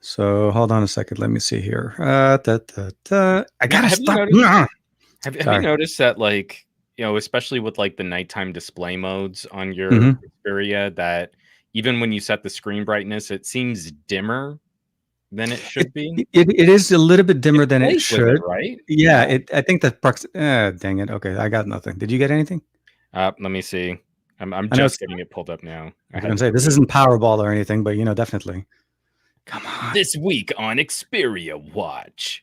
So hold on a second. Let me see here. I gotta Have you stop. noticed- Have you Sorry. noticed that, like, especially with like the nighttime display modes on your Mhm. Xperia, that even when you set the screen brightness, it seems dimmer than it should be? It is a little bit dimmer It than it plays with it, should. right? Yeah, I think that dang it. Okay, I got nothing. Did you get anything? Let me see. I'm I know just it's, getting it pulled up now. I I was had gonna to say this delete isn't Powerball or anything, but definitely. Come on. This week on Xperia Watch,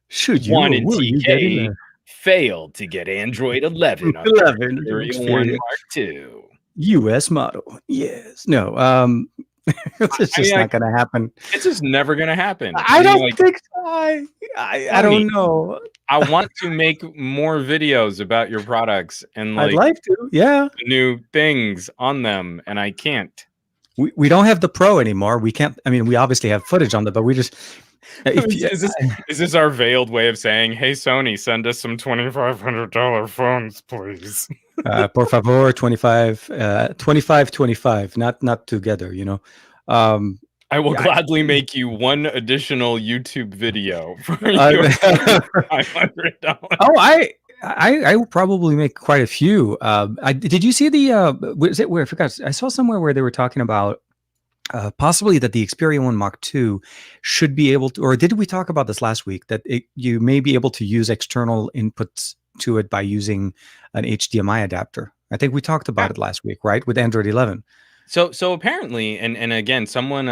Should you Juan or and will you get in TK there? failed to get Android 11 on 11 Xperia Xperia 1 Mark II. US model. Yes. No. It's I mean, just not gonna happen. it's just never gonna happen. I don't Like, think so. I Sony, don't know. I want to make more videos about your products and I'd like like to. Yeah. new things on them, and I can't. We don't have the Pro anymore. We can't. I mean, we obviously have footage on it, but we just. Is this our veiled way of saying, "Hey, Sony, send us some $2,500 phones, please"? Por favor, 25, 25, not together. I will Yeah, gladly make you one additional YouTube video for your $500. Oh, I will probably make quite a few. Did you see the? Was it where I forgot? I saw somewhere where they were talking about possibly that the Xperia 1 Mark II should be able to, or did we talk about this last week? That you may be able to use external inputs to it by using an HDMI adapter. I think we talked about it last week, right? With Android 11. So apparently, and again, someone,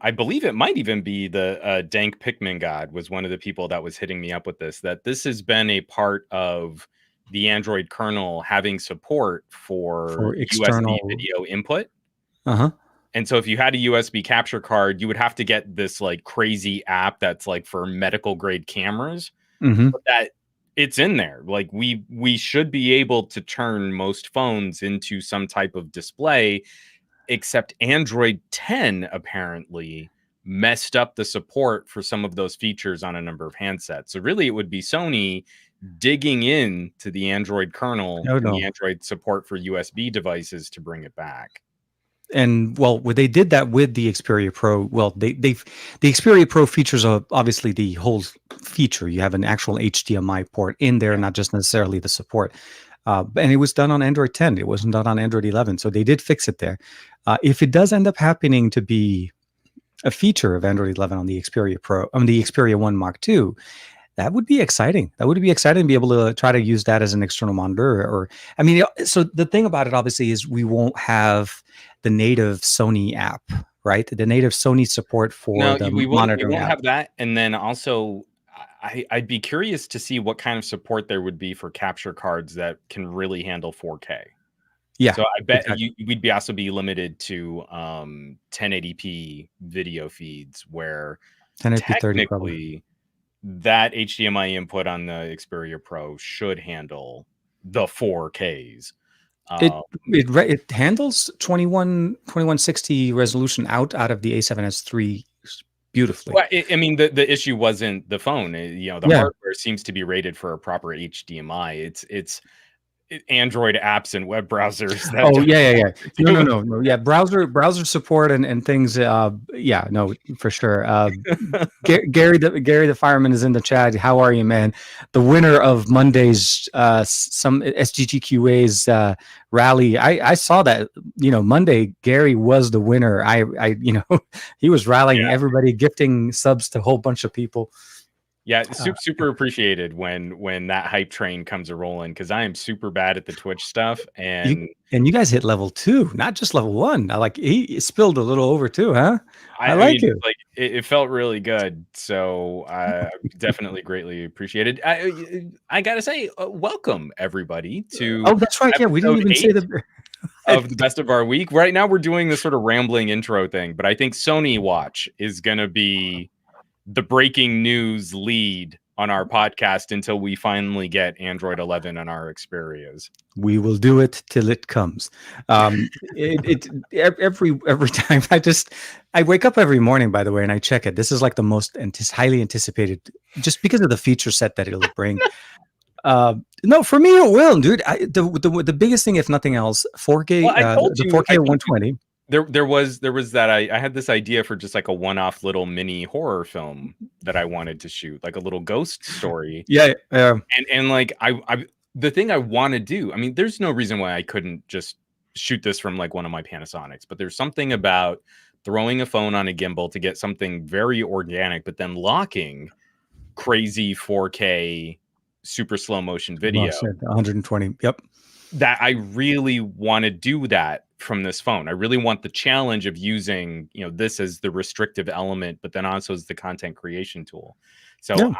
I believe it might even be the Dank Pikmin God was one of the people that was hitting me up with this, that this has been a part of the Android kernel having support for external USB video input. Uh-huh. And so if you had a USB capture card, you would have to get this like crazy app that's like for medical grade cameras. Mm-hmm. But that it's in there. Like we should be able to turn most phones into some type of display, except Android 10 apparently messed up the support for some of those features on a number of handsets. So really it would be Sony digging in to the Android kernel and the Android support for USB devices to bring it back. And well, they did that with the Xperia Pro. Well, the Xperia Pro features obviously the whole feature. You have an actual HDMI port in there, not just necessarily the support. And it was done on Android 10. It wasn't done on Android 11. So they did fix it there. If it does end up happening to be a feature of Android 11 on the Xperia Pro, on the Xperia 1 Mark II, that would be exciting. That would be exciting to be able to try to use that as an external monitor. Or, I mean, so the thing about it obviously is we won't have the native Sony app, right? The native Sony support for the monitoring. We won't have that. And then also, I'd be curious to see what kind of support there would be for capture cards that can really handle 4K. Yeah. So I bet we'd also be limited to 1080p video feeds, where 1080p 30 technically probably. That HDMI input on the Xperia Pro should handle the 4Ks. It handles 2160 resolution out of the A7S III beautifully. Well, I mean, the issue wasn't the phone. The hardware seems to be rated for a proper HDMI. It's Android apps and web browsers. Yeah. No. Yeah, browser support and things. Yeah, no, for sure. Gary the fireman is in the chat. How are you, man? The winner of Monday's some SGGQA's rally. I saw that. Monday Gary was the winner. I he was rallying everybody, gifting subs to a whole bunch of people. Yeah, super appreciated when that hype train comes a rolling, because I am super bad at the Twitch stuff, and you guys hit level 2, not just level 1. He spilled a little over too, huh? I like it. Like it felt really good, so I definitely greatly appreciated. I gotta say, welcome everybody to. Oh, that's right. Yeah, we didn't even say of the best of our week. Right now, we're doing this sort of rambling intro thing, but I think Sony Watch is gonna be the breaking news lead on our podcast until we finally get Android 11 on our Xperias. We will do it till it comes. Every time I wake up every morning, by the way, and I check it. This is like the most highly anticipated, just because of the feature set that it'll bring. No, for me it will, dude. The biggest thing, if nothing else, 4K, the 4K 120. there was that I had this idea for just like a one-off little mini horror film that I wanted to shoot, like a little ghost story. Yeah. And like I the thing I want to do, I mean, there's no reason why I couldn't just shoot this from like one of my Panasonics, but there's something about throwing a phone on a gimbal to get something very organic, but then locking crazy 4K super slow motion video. 120. Yep. That I really want to do that from this phone. I really want the challenge of using, this as the restrictive element, but then also as the content creation tool. So Yeah.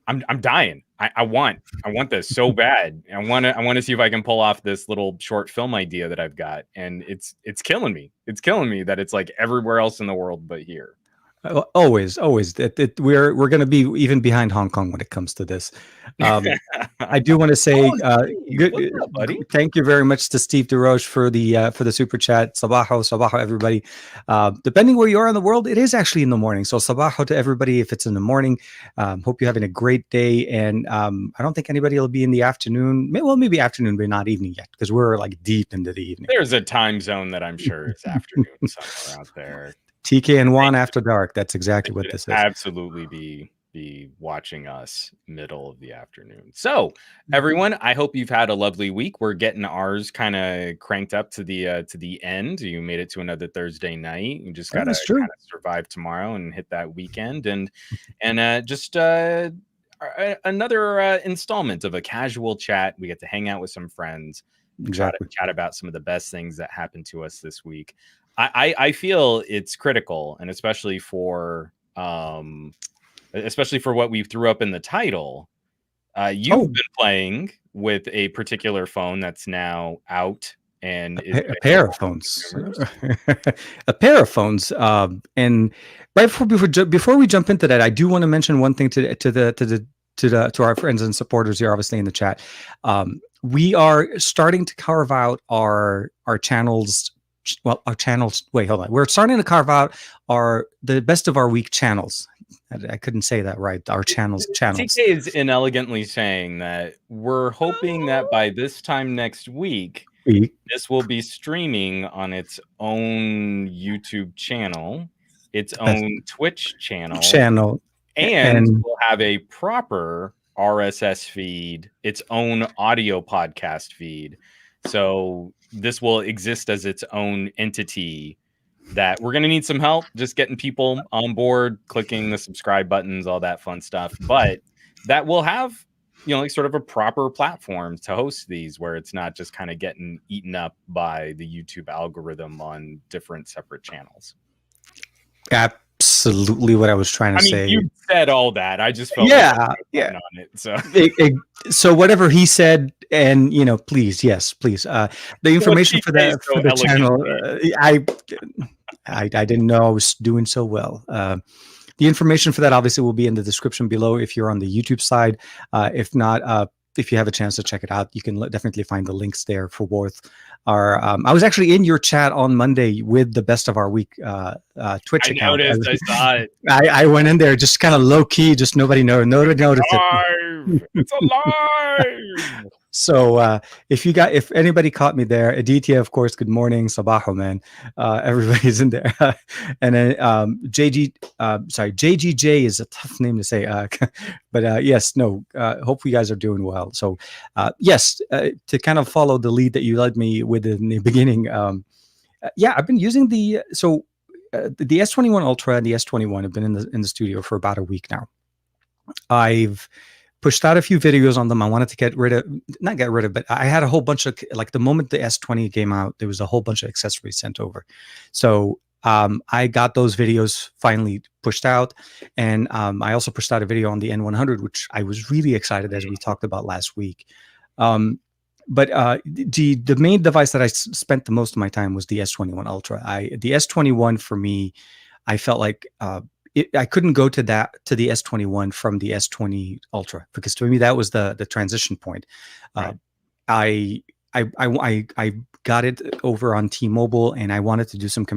I'm dying. I want this so bad. I want to see if I can pull off this little short film idea that I've got, and it's killing me. It's killing me that it's like everywhere else in the world but here. Always. We're going to be even behind Hong Kong when it comes to this. I do want to say, What's up, buddy? Thank you very much to Steve DeRoche for the super chat. Sabaho, everybody. Depending where you are in the world, it is actually in the morning. So sabaho to everybody if it's in the morning. Hope you're having a great day. And I don't think anybody will be in the afternoon. Maybe afternoon, but not evening yet, because we're like deep into the evening. There's a time zone that I'm sure is afternoon somewhere out there. TK and Juan after dark. That's exactly what this is. Absolutely be watching us middle of the afternoon. So everyone, I hope you've had a lovely week. We're getting ours kind of cranked up to the end. You made it to another Thursday night. You just gotta kind of survive tomorrow and hit that weekend and just another installment of a casual chat. We get to hang out with some friends. Exactly. Chat about some of the best things that happened to us this week. I feel it's critical, and especially for what we threw up in the title. You've been playing with a particular phone that's now out, and a pair of phones. A pair of phones. And right before we jump into that, I do want to mention one thing to our friends and supporters here, obviously in the chat. We are starting to carve out our channels. Well, our channels. Wait, hold on. We're starting to carve out the best of our week channels. I couldn't say that right. Our channels. TK is inelegantly saying that we're hoping that by this time next week, this will be streaming on its own YouTube channel, its own Twitch channel, and we'll have a proper RSS feed, its own audio podcast feed. So this will exist as its own entity that we're going to need some help just getting people on board, clicking the subscribe buttons, all that fun stuff. But that will have, like sort of a proper platform to host these where it's not just kind of getting eaten up by the YouTube algorithm on different separate channels. Absolutely what I was trying to say. You said all that. I just felt on it. So so whatever he said, and please. The information for the channel, I didn't know I was doing so well. The information for that obviously will be in the description below if you're on the YouTube side. If not, if you have a chance to check it out, you can definitely find the links there for both. I was actually in your chat on Monday with the best of our week Twitch account. I saw it. I went in there just kind of low key, just nobody noticed it. It's alive. So if anybody caught me there, Aditya, of course, good morning, Sabaho, man. Everybody's in there. And then JGJ is a tough name to say. But yes, no, hope you guys are doing well. So yes, to kind of follow the lead that you led me with in the beginning. I've been using the S21 Ultra and the S21 have been in the studio for about a week now. I've pushed out a few videos on them. I wanted to not get rid of, but I had a whole bunch of, like, the moment the S20 came out, there was a whole bunch of accessories sent over. So I got those videos finally pushed out. And I also pushed out a video on the N100, which I was really excited, as we talked about last week. But the main device that I spent the most of my time was the S21 Ultra. The S21 for me, I felt like I couldn't go to the S21 from the S20 Ultra, because to me that was the transition point. Right. I got it over on T-Mobile, and I wanted to do some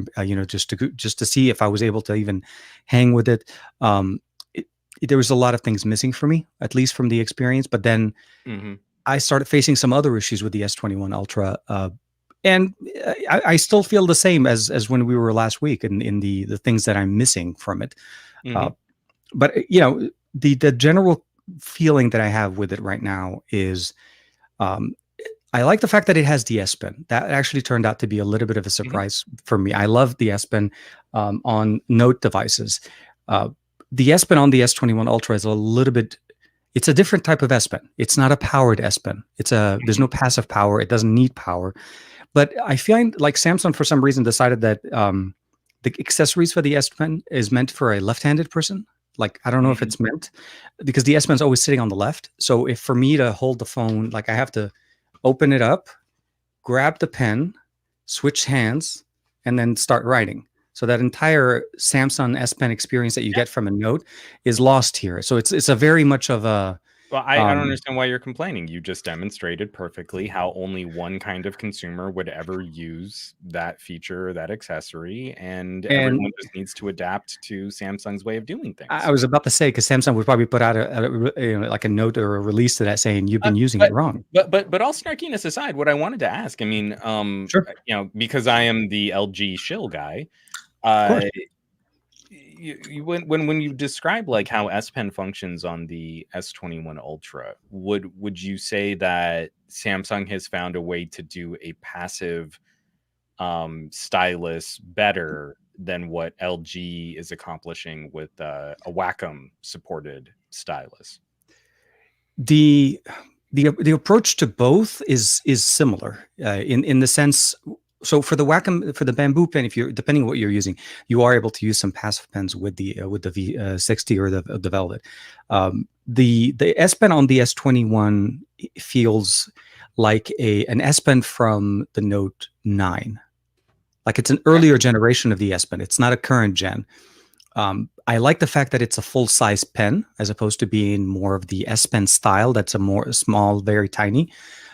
just to see if I was able to even hang with it. There was a lot of things missing for me, at least from the experience. But then I started facing some other issues with the S21 Ultra. And I still feel the same as when we were last week in the things that I'm missing from it. Hmm. Uh, but the general feeling that I have with it right now is um, I like the fact that it has the S Pen. That actually turned out to be a little bit of a Hmm. surprise for me. I love the S Pen on Note devices. Uh, the S Pen on the S21 Ultra is a little bit. It's a different type of S Pen. It's not a powered S Pen. There's no passive power. It doesn't need power. But I find like Samsung for some reason decided that the accessories for the S Pen is meant for a left-handed person. Like I don't know if Hmm. it's meant because the S Pen's always sitting on the left. So if for me to hold the phone, like I have to open it up, grab the pen, switch hands, and then start writing. So that entire Samsung S Pen experience that you Yeah. get from a Note is lost here. So it's a very much of a Well, I don't um, understand why you're complaining. You just demonstrated perfectly how only one kind of consumer would ever use that feature or that accessory, and and everyone just needs to adapt to Samsung's way of doing I things. was about to say because Samsung would probably put out like a note or a release to that saying you've Uh, been using it but wrong. but all snarkiness aside, what I wanted to ask, I mean, Sure, because I am the LG shill guy, of uh, course. when you describe like how S Pen functions on the S21 Ultra, would you say that Samsung has found a way to do a passive stylus better than what LG is accomplishing with a Wacom supported stylus? The the approach to both is similar in the sense. So for the Wacom for the bamboo pen, if you're depending on what you're using, you are able to use some passive pens with the V60 or the Velvet. The S Pen on the S21 feels like an S Pen from the Note 9. Like it's an Okay. earlier generation of the S Pen. It's not a current gen. I like the fact that it's a full size pen as opposed to being more of the S Pen style. That's a more small, very tiny.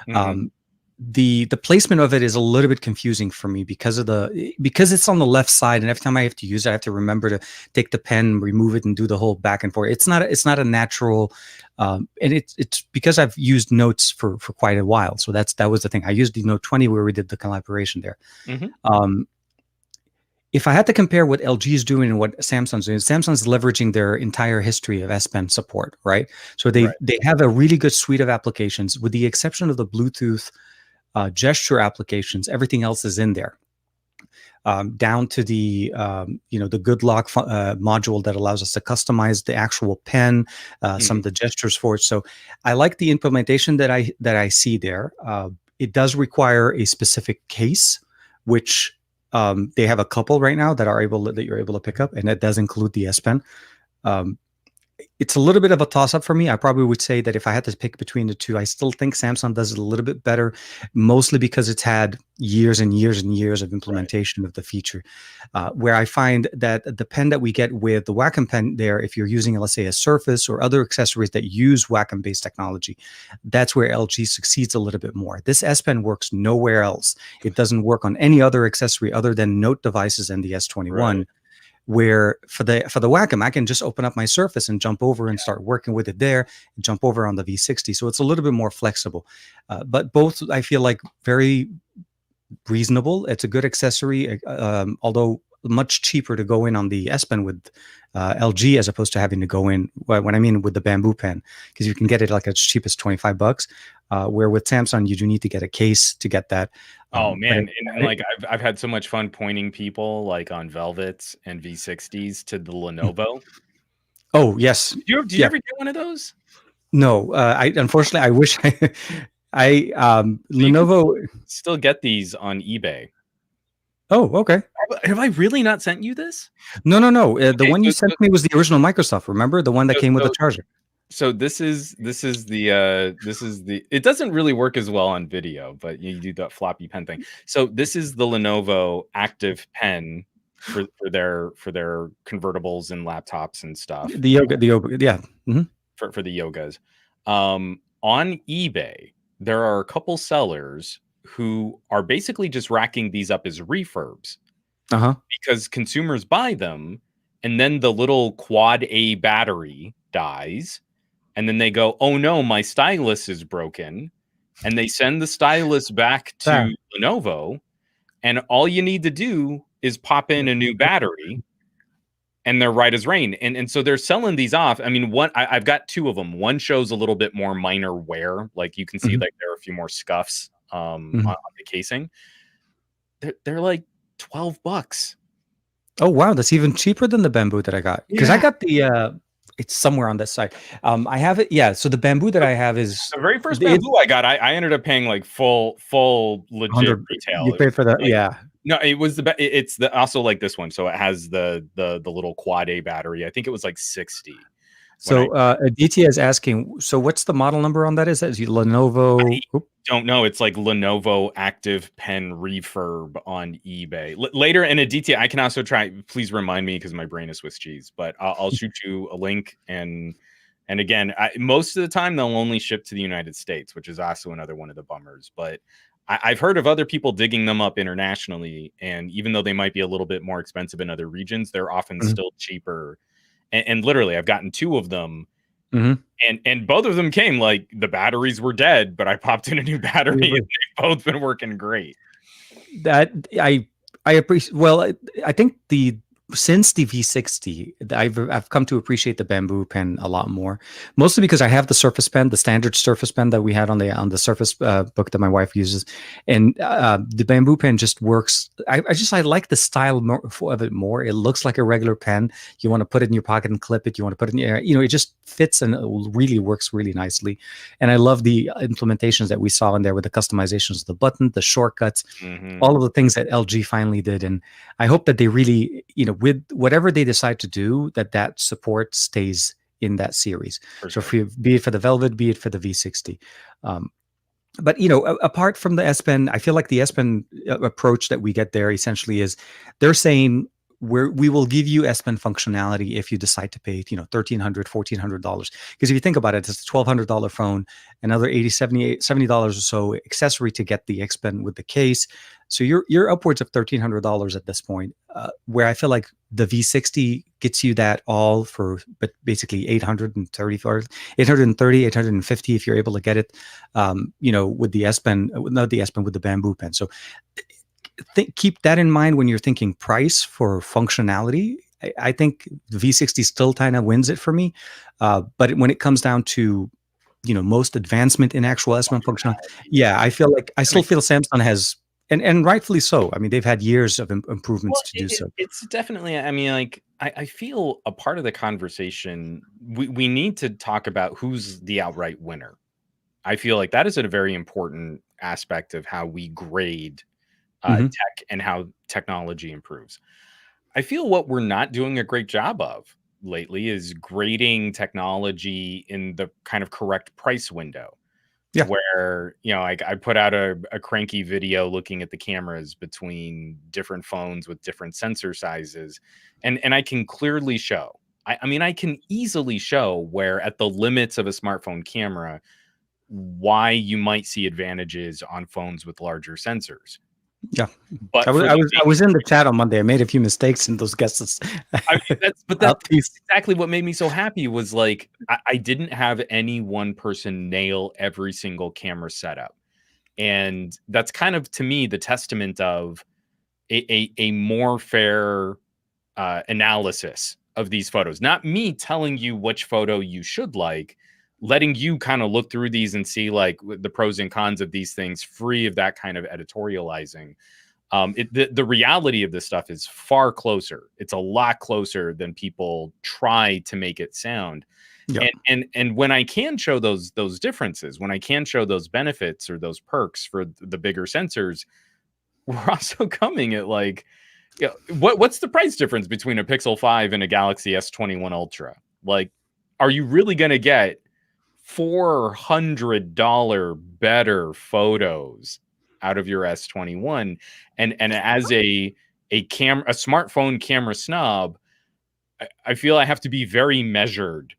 Hmm. Um, the placement of it is a little bit confusing for me because it's on the left side, and every time I have to use it, I have to remember to take the pen, remove it, and do the whole back and forth. It's not a natural, and it's because I've used Notes for quite a while. So that was the thing. I used the Note 20 where we did the collaboration there. Hmm. Um, if I had to compare what LG is doing and what Samsung's doing, Samsung's leveraging their entire history of S Pen support, right? So Right. they have a really good suite of applications, with the exception of the Bluetooth gesture applications. Everything else is in there, down to the the Good Lock module that allows us to customize the actual pen, some Hmm. of the gestures for it. So I like the implementation that I see there. It does require a specific case, which they have a couple right now that you're able to pick up, and that does include the S Pen. Um, it's a little bit of a toss up for me. I probably would say that if I had to pick between the two, I still think Samsung does it a little bit better, mostly because it's had years and years and years of Right. implementation of the feature. Where I find that the pen that we get with the Wacom pen there, if you're using, let's say, a Surface or other accessories that use Wacom based technology, that's where LG succeeds a little bit more. This S Pen works nowhere else. It doesn't work on any other accessory other than Note devices and the Right. S21, where for the Wacom, I can just open up my Surface and jump over and start working with it there, and jump over on the V60. So it's a little bit more flexible. But both I feel like very reasonable. It's a good accessory, although much cheaper to go in on the S Pen with LG as opposed to having to go in when I mean with the bamboo pen, because you can get it like as cheap as $25. Where with Samsung, you do need to get a case to get that. Oh But man, and like I've had so much fun pointing people like on Velvets and V60s to the Lenovo. oh yes, Did you yeah. ever get one of those? No, I unfortunately I wish I So you can Lenovo. still get these on eBay. Oh, okay. Have I really not sent you this? No, no, no. The Okay, one you sent me was the original Microsoft. Remember the one that so came with the so charger? so this is the it doesn't really work as well on video, but you do that floppy pen thing. So this is the Lenovo Active Pen for their convertibles and laptops and stuff The yoga, yeah. Hmm. for the yogas. On eBay, there are a couple sellers who are basically just racking these up as refurbs Uh huh. because consumers buy them and then the little quad A battery dies and then they go, "Oh no, my stylus is broken." and they send the stylus back Yeah. to Lenovo, and all you need to do is pop in a new battery, and they're right as rain. And so they're selling these off. I mean, I've got two of them. One shows a little bit more minor wear, like you can see, Mhm. like there are a few more scuffs Mhm. on the casing. They're like $12. Oh wow, that's even cheaper than the bamboo that I got. Because I Yeah. got the it's somewhere on this side. I have it. Yeah. So the bamboo that I have is The very first it bamboo I got, I ended up paying like full legit 100. You retail. It pay was for the like, yeah. no, it was it's the also like this one, so it has the little quad A battery. I think it was like 60 when I So Aditya is asking. So what's the model number on that? Is that Lenovo? Oop, don't know. It's like Lenovo Active Pen refurb on eBay. Later in Aditya, I can also try. Please remind me because my brain is Swiss cheese. But I'll shoot you a link. And again, most of the time they'll only ship to the United States, which is also another one of the bummers. But I've heard of other people digging them up internationally, and even though they might be a little bit more expensive in other regions, they're often mhm, still cheaper. And literally, I've gotten two of them mhm. and both of them came like the batteries were dead, but I popped in a new battery and they've both been working great. That I appreciate. Well, I think the since the V60, I've come to appreciate the bamboo pen a lot more. Mostly because I have the Surface Pen, the standard Surface Pen that we had on the Surface book that my wife uses, and the bamboo pen just works. I like the style of it more. It looks like a regular pen. You want to put it in your pocket and clip it. You want to put it in your, it just fits and it really works really nicely. And I love the implementations that we saw in there with the customizations of the button, the shortcuts, Mm-hmm. all of the things that LG finally did. And I hope that they really, with whatever they decide to do, that support stays in that series. For So sure. be it for the Velvet, be it for the V60. Um, but apart from the S Pen, I feel like the S Pen approach that we get there essentially is they're saying we will give you S Pen functionality if you decide to pay $1,300, $1,400. Because if you think about it, it's a $1,200 phone, another $70 or so accessory to get the S Pen with the case. So you're upwards of $1,300 at this point. Where I feel like the V60 gets you that all for, but basically 830, 850 if you're able to get it. With the S Pen, not the S Pen, with the bamboo pen. So keep that in mind when you're thinking price for functionality. I think the V60 still kind of wins it for me. But when it comes down to, most advancement in actual S Pen functionality, yeah, I feel like I still feel Samsung has, and rightfully so. I mean, they've had years of improvements Well, to do so. it's definitely, I mean, like, I feel a part of the conversation, we need to talk about who's the outright winner. I feel like that is a very important aspect of how we grade Hmm. tech and how technology improves. I feel what we're not doing a great job of lately is grading technology in the kind of correct price window Yeah. where, I put out a cranky video looking at the cameras between different phones with different sensor sizes. And I can clearly show, I mean, I can easily show where at the limits of a smartphone camera, why you might see advantages on phones with larger sensors. Yeah. I But was for I the was I was in the chat on Monday. I made a few mistakes in those guesses. I mean, that's Please. exactly what made me so happy was like I didn't have any one person nail every single camera setup. And that's kind of to me the testament of a more fair analysis of these photos. Not me telling you which photo you should like, letting you kind of look through these and see like the pros and cons of these things free of that kind of editorializing. The reality of this stuff is far closer. It's a lot closer than people try to make it sound. Yeah. And when I can show those differences, when I can show those benefits or those perks for the bigger sensors, we're also coming at like, what's the price difference between a Pixel 5 and a Galaxy S21 Ultra? Like, are you really going to get $400 better photos out of your S21? And as a smartphone camera snob, I feel I have to be very measured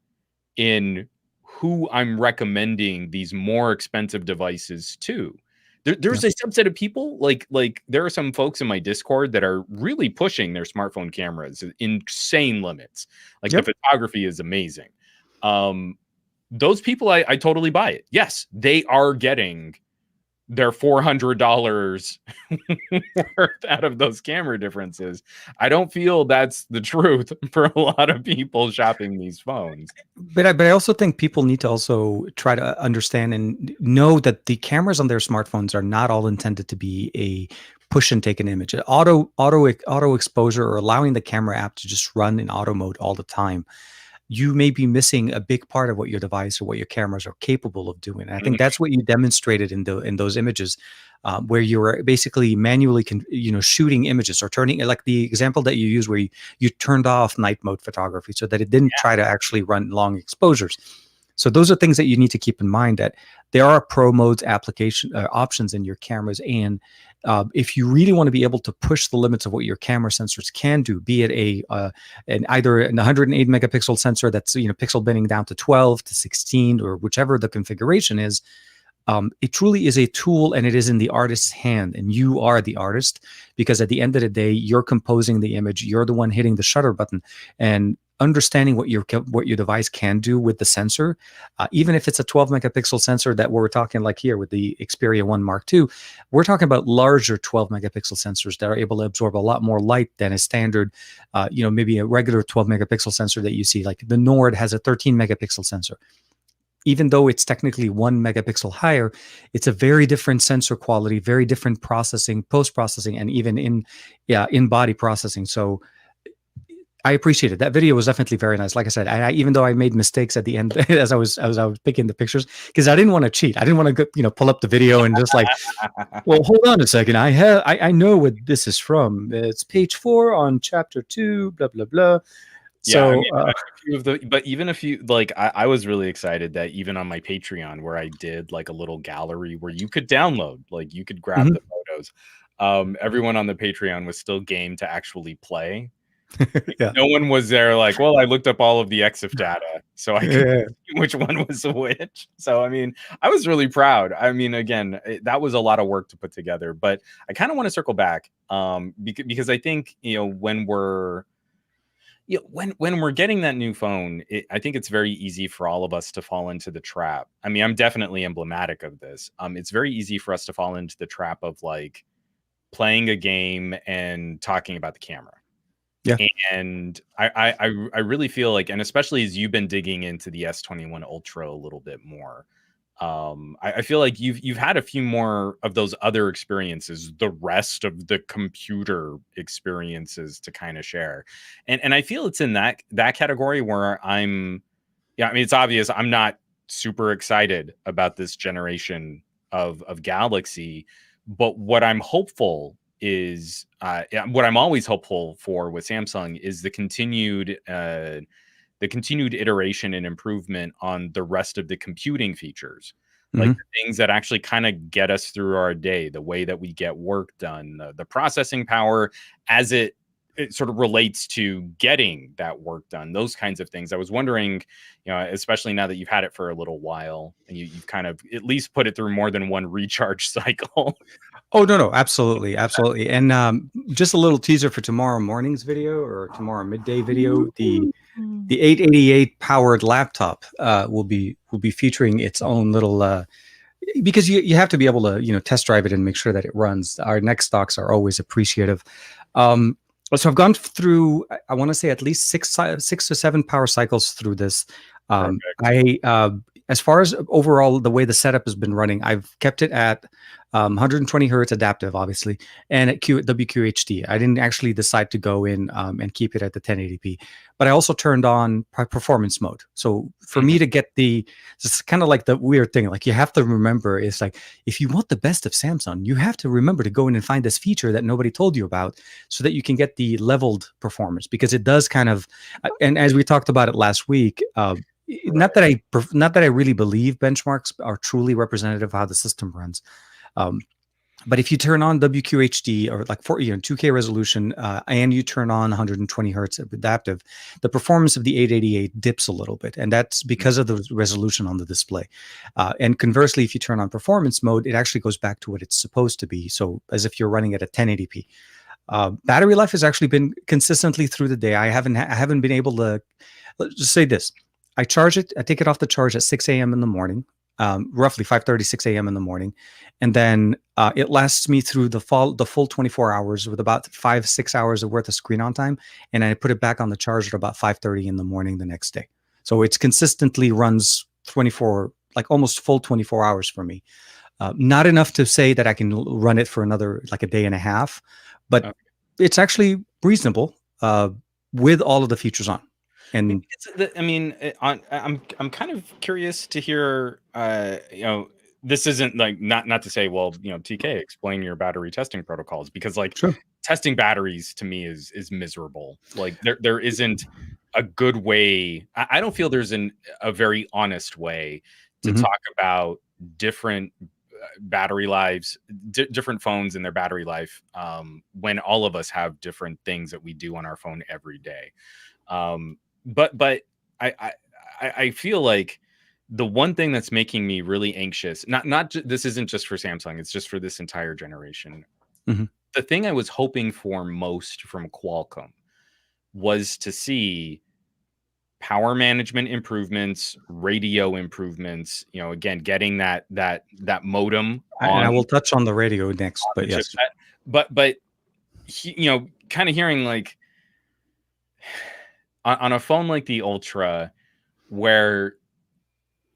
in who I'm recommending these more expensive devices to. There's a subset of people like there are some folks in my Discord that are really pushing their smartphone cameras insane limits. Like the photography is amazing. Those people, I totally buy it. Yes, they are getting they're $400 worth out of those camera differences. I don't feel that's the truth for a lot of people shopping these phones. But I also think people need to also try to understand and know that the cameras on their smartphones are not all intended to be a push and take an image. Auto exposure, or allowing the camera app to just run in auto mode all the time, you may be missing a big part of what your device or what your cameras are capable of doing. And I think that's what you demonstrated in those images, where you were basically manually, shooting images or turning, like the example that you used, where you turned off night mode photography so that it didn't try to actually run long exposures. So those are things that you need to keep in mind, that there are pro modes application options in your cameras. And if you really want to be able to push the limits of what your camera sensors can do, be it either an 108 megapixel sensor that's pixel binning down to 12 to 16 or whichever the configuration is, it truly is a tool, and it is in the artist's hand, and you are the artist, because at the end of the day, you're composing the image, you're the one hitting the shutter button, and understanding what your device can do with the sensor, even if it's a 12 megapixel sensor that we're talking like here with the Xperia 1 Mark II, we're talking about larger 12 megapixel sensors that are able to absorb a lot more light than a standard, maybe a regular 12 megapixel sensor that you see. Like the Nord has a 13 megapixel sensor. Even though it's technically 1 megapixel higher, it's a very different sensor quality, very different processing, post-processing, and even in-body processing. So I appreciate it. That video was definitely very nice. Like I said, even though I made mistakes at the end as I was picking the pictures, because I didn't want to cheat. I didn't want to pull up the video and just like, well, hold on a second. I know what this is from. It's page 4 on chapter 2. Blah blah blah. Yeah, So, I mean, a few of but even a few, like I was really excited that even on my Patreon, where I did like a little gallery where you could download, like you could grab the photos. Everyone on the Patreon was still game to actually play. yeah. No one was there like, well, I looked up all of the EXIF data, so I could see which one was which. So I mean, I was really proud. I mean, again, that was a lot of work to put together, but I kind of want to circle back, because I think when we're when we're getting that new phone, I think it's very easy for all of us to fall into the trap. I mean, I'm definitely emblematic of this. It's very easy for us to fall into the trap of like playing a game and talking about the camera. Yeah. And I really feel like, and especially as you've been digging into the S21 Ultra a little bit more, I feel like you've had a few more of those other experiences, the rest of the computer experiences to kind of share. And I feel it's in that category where I mean, it's obvious I'm not super excited about this generation of Galaxy, but what I'm hopeful is, what I'm always hopeful for with Samsung is the continued iteration and improvement on the rest of the computing features, like the things that actually kind of get us through our day, the way that we get work done, the processing power as it sort of relates to getting that work done, those kinds of things. I was wondering, especially now that you've had it for a little while and you've kind of at least put it through more than one recharge cycle. Oh, no, absolutely. Absolutely. And just a little teaser for tomorrow morning's video, or tomorrow midday video. The 888 powered laptop will be featuring its own little, because you have to be able to test drive it and make sure that it runs. Our next stocks are always appreciative. So I've gone through, I want to say, at least six to seven power cycles through this. As far as overall the way the setup has been running, I've kept it at 120 hertz adaptive, obviously, and at WQHD. I didn't actually decide to go in and keep it at the 1080p, but I also turned on performance mode. So for me to get it's kind of like the weird thing, like you have to remember, it's like, if you want the best of Samsung, you have to remember to go in and find this feature that nobody told you about, so that you can get the leveled performance, because it does kind of, and as we talked about it last week, not that I really believe benchmarks are truly representative of how the system runs. But if you turn on WQHD, or like 2K resolution, and you turn on 120 hertz adaptive, the performance of the 888 dips a little bit, and that's because of the resolution on the display. And conversely, if you turn on performance mode, it actually goes back to what it's supposed to be, so as if you're running at a 1080p. Battery life has actually been consistently through the day. I haven't been able to, let's just say this. I charge it. I take it off the charge at 6 a.m. in the morning. roughly 5:30, 6 a.m. in the morning, and then it lasts me through the full 24 hours with about 5-6 hours of worth of screen on time, and I put it back on the charger at about 5:30 in the morning the next day. So it's consistently runs 24, like almost full 24 hours for me. Not enough to say that I can run it for another like a day and a half, but Okay. it's actually reasonable with all of the features on. And I mean, I'm kind of curious to hear. This isn't like not to say, well, TK, explain your battery testing protocols, because like sure. testing batteries to me is miserable. Like there isn't a good way. I don't feel there's a very honest way to Mhm. talk about different battery lives, different phones and their battery life, when all of us have different things that we do on our phone every day. But I feel like the one thing that's making me really anxious, this isn't just for Samsung, it's just for this entire generation. Mhm. The thing I was hoping for most from Qualcomm was to see power management improvements, radio improvements, again, getting that modem And on I will touch on the radio next, the but yes. chipset. But kind of hearing like on a phone like the Ultra, where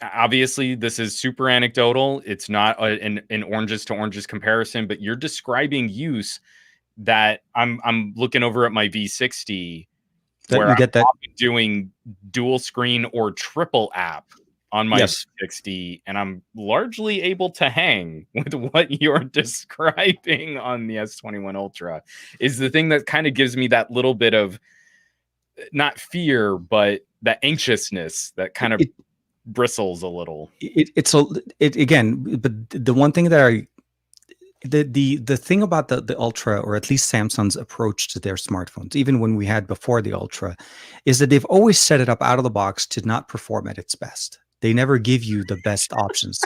obviously this is super anecdotal, it's not an oranges to oranges comparison, but you're describing use that I'm looking over at my V60, That where you I'm get that. often doing dual screen or triple app on my Yes. V60, and I'm largely able to hang with what you're describing on the S21 Ultra. Is the thing that kind of gives me that little bit of not fear, but that anxiousness that kind of It, bristles a little. it's a it again, but the one thing that the thing about the Ultra, or at least Samsung's approach to their smartphones, even when we had before the Ultra, is that they've always set it up out of the box to not perform at its best. They never give you the best options.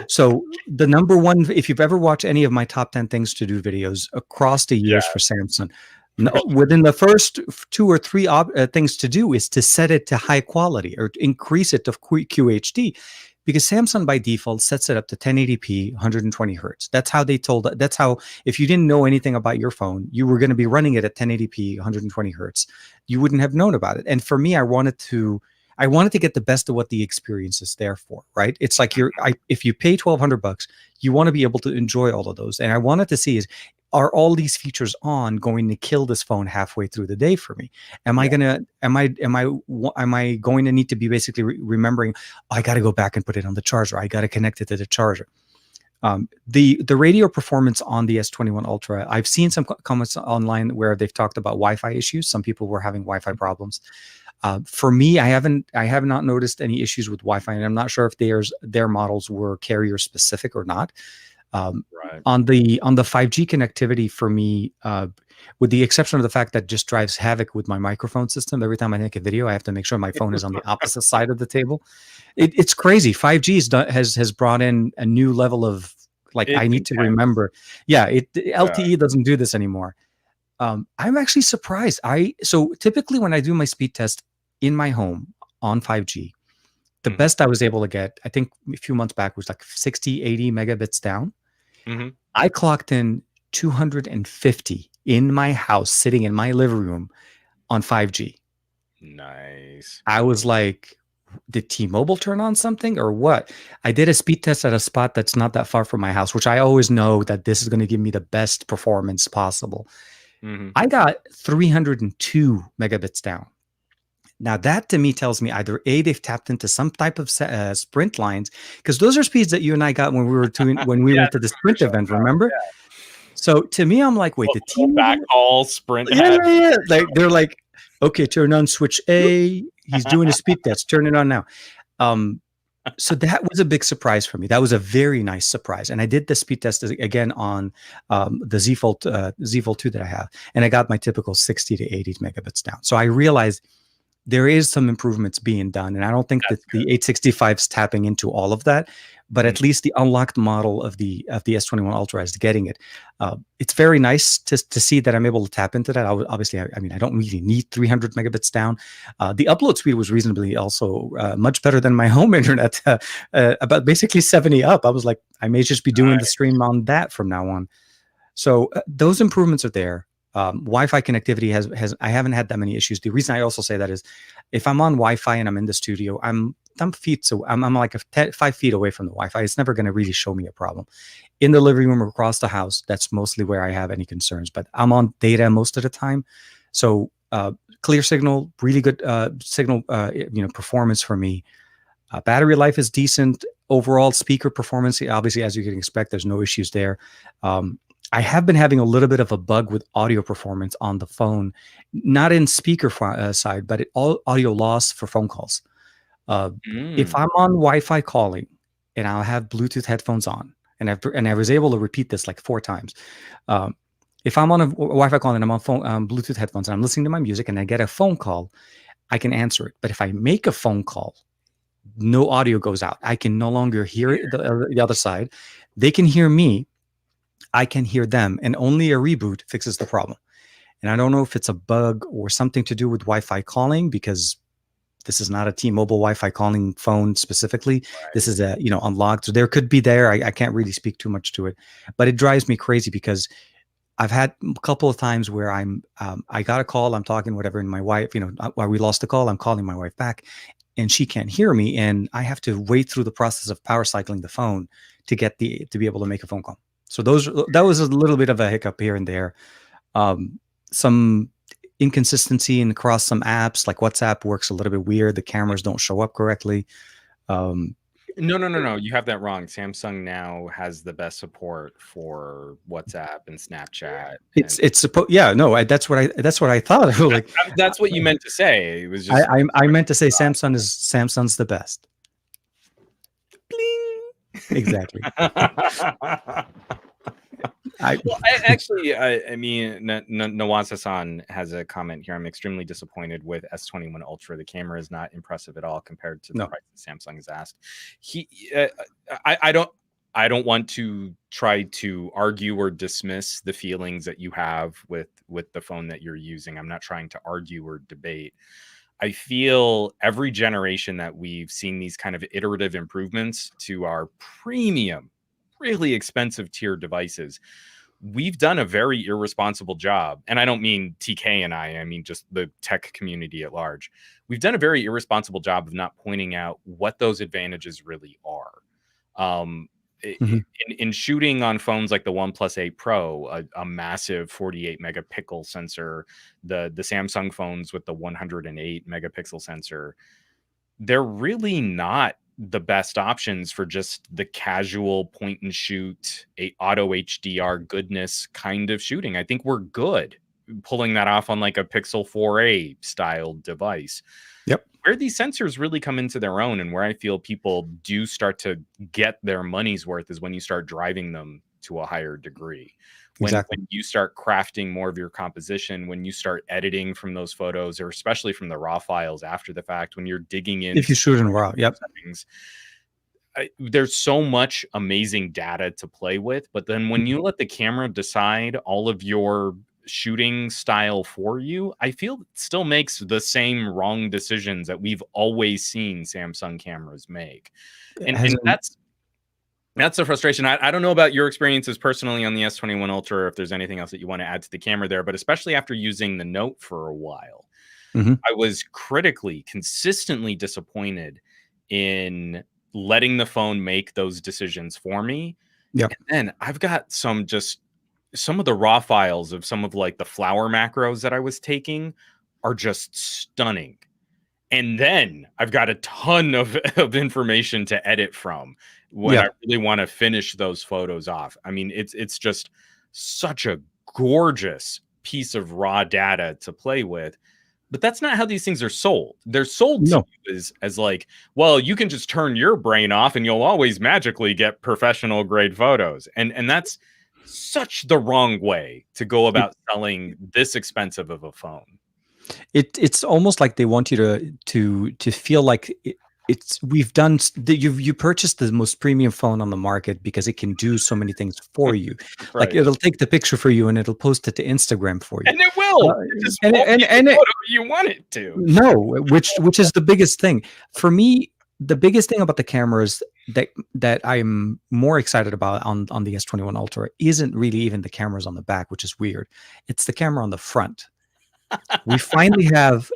So the number one, if you've ever watched any of my top 10 things to do videos across the years Yeah, for Samsung, for sure. within the first 2 or 3 things to do is to set it to high quality or increase it to QHD, because Samsung by default sets it up to 1080p 120 hertz. That's how they told. That's how, if you didn't know anything about your phone, you were going to be running it at 1080p 120 hertz. You wouldn't have known about it. And for me, I wanted to get the best of what the experience is there for, right? It's like if you pay $1,200, you want to be able to enjoy all of those. And I wanted to see are all these features on going to kill this phone halfway through the day for me? Am I going to need to be basically remembering, oh, I got to go back and put it on the charger. I got to connect it to the charger. The radio performance on the S21 Ultra, I've seen some comments online where they've talked about Wi-Fi issues. Some people were having Wi-Fi problems. For me, I have not noticed any issues with Wi-Fi, and I'm not sure if their models were carrier specific or not. Right. On the 5G connectivity for me, with the exception of the fact that just drives havoc with my microphone system. Every time I make a video, I have to make sure my phone is on the opposite side of the table. It's crazy. 5G has brought in a new level of, like, I need to remember. Yeah, LTE doesn't do this anymore. I'm actually surprised. So typically when I do my speed test in my home on 5G, the best I was able to get, I think a few months back, was like 60, 80 megabits down. Mm-hmm. I clocked in 250 in my house, sitting in my living room on 5G. Nice. I was like, did T-Mobile turn on something or what? I did a speed test at a spot that's not that far from my house, which I always know that this is going to give me the best performance possible. Mm-hmm. I got 302 megabits down. Now that to me tells me either A, they've tapped into some type of sprint lines, because those are speeds that you and I got when we were when we went to the sprint event. Remember? Yeah. So to me, I'm like, wait, the team backhaul sprint. Yeah. Like they're like, okay, turn on switch A. He's doing a speed test. Turn it on now. So that was a big surprise for me. That was a very nice surprise. And I did the speed test again on the Z Fold 2 that I have, and I got my typical 60 to 80 megabits down. So I realized there is some improvements being done, and I don't think that That's the good. 865 is tapping into all of that, but Mm. at least the unlocked model of the S21 Ultra is getting it. It's very nice to see that I'm able to tap into that. Obviously, I mean, I don't really need 300 megabits down. The upload speed was reasonably also much better than my home internet, about basically 70 up. I was like, I may just be doing the stream on that from now on. So those improvements are there. Wi-Fi connectivity has I haven't had that many issues. The reason I also say that is, if I'm on Wi-Fi and I'm in the studio, I'm like 5 feet away from the Wi-Fi. It's never going to really show me a problem. In the living room or across the house, that's mostly where I have any concerns. But I'm on data most of the time, so clear signal, really good signal, performance for me. Battery life is decent. Overall speaker performance, obviously, as you can expect, there's no issues there. I have been having a little bit of a bug with audio performance on the phone, not in speaker side, but all audio loss for phone calls. If I'm on Wi-Fi calling and I'll have Bluetooth headphones on, and I was able to repeat this like 4 times. If I'm on a Wi-Fi call and I'm on Bluetooth headphones and I'm listening to my music and I get a phone call, I can answer it. But if I make a phone call, no audio goes out. I can no longer hear it, the other side. They can hear me. I can hear them, and only a reboot fixes the problem. And I don't know if it's a bug or something to do with Wi-Fi calling, because this is not a T-Mobile Wi-Fi calling phone specifically. Right. This is unlocked. So there could be there. I can't really speak too much to it, but it drives me crazy because I've had a couple of times where I got a call, I'm talking whatever, and my wife, while we lost the call, I'm calling my wife back, and she can't hear me, and I have to wait through the process of power cycling the phone to be able to make a phone call. So that was a little bit of a hiccup here and there. Some inconsistency across some apps, like WhatsApp works a little bit weird. The cameras don't show up correctly. No. You have that wrong. Samsung now has the best support for WhatsApp and Snapchat. It's supposed. Yeah, no, that's what I thought. Like, that's what you meant to say. It was just I meant to say Samsung's the best. Bling. Exactly. I mean, Nawaz-san has a comment here. I'm extremely disappointed with S21 Ultra. The camera is not impressive at all compared to the price that Samsung has asked. I don't want to try to argue or dismiss the feelings that you have with the phone that you're using. I'm not trying to argue or debate. I feel every generation that we've seen these kind of iterative improvements to our premium, really expensive tier devices, we've done a very irresponsible job. And I don't mean TK and I mean just the tech community at large. We've done a very irresponsible job of not pointing out what those advantages really are. In shooting on phones like the OnePlus 8 Pro, a massive 48 megapixel sensor, the Samsung phones with the 108 megapixel sensor, they're really not the best options for just the casual point and shoot, auto HDR goodness kind of shooting. I think we're good pulling that off on like a Pixel 4a style device. Yep. Where these sensors really come into their own, and where I feel people do start to get their money's worth, is when you start driving them to a higher degree. When you start crafting more of your composition, when you start editing from those photos, or especially from the raw files after the fact, when you're digging in, if you shoot in raw, settings, there's so much amazing data to play with. But then when you let the camera decide all of your shooting style for you, I feel it still makes the same wrong decisions that we've always seen Samsung cameras make. And that's the frustration. I don't know about your experiences personally on the S21 Ultra, or if there's anything else that you want to add to the camera there, but especially after using the Note for a while, I was consistently disappointed in letting the phone make those decisions for me. Yep. And then I've got some of the raw files of some of like the flower macros that I was taking are just stunning. And then I've got a ton of information to edit from when I really want to finish those photos off. I mean, it's just such a gorgeous piece of raw data to play with. But that's not how these things are sold. They're sold to you as like, well, you can just turn your brain off and you'll always magically get professional grade photos. And that's such the wrong way to go about selling this expensive of a phone. It's almost like they want you to feel like it's we've done you purchased the most premium phone on the market because it can do so many things for you. Like Right. it'll take the picture for you and it'll post it to Instagram for you. And it Uh, will. It just and won't be the and photo you want it to. No, which is the biggest thing. For me, the biggest thing about the cameras that I'm more excited about on the S21 Ultra isn't really even the cameras on the back, which is weird. It's the camera on the front. We finally have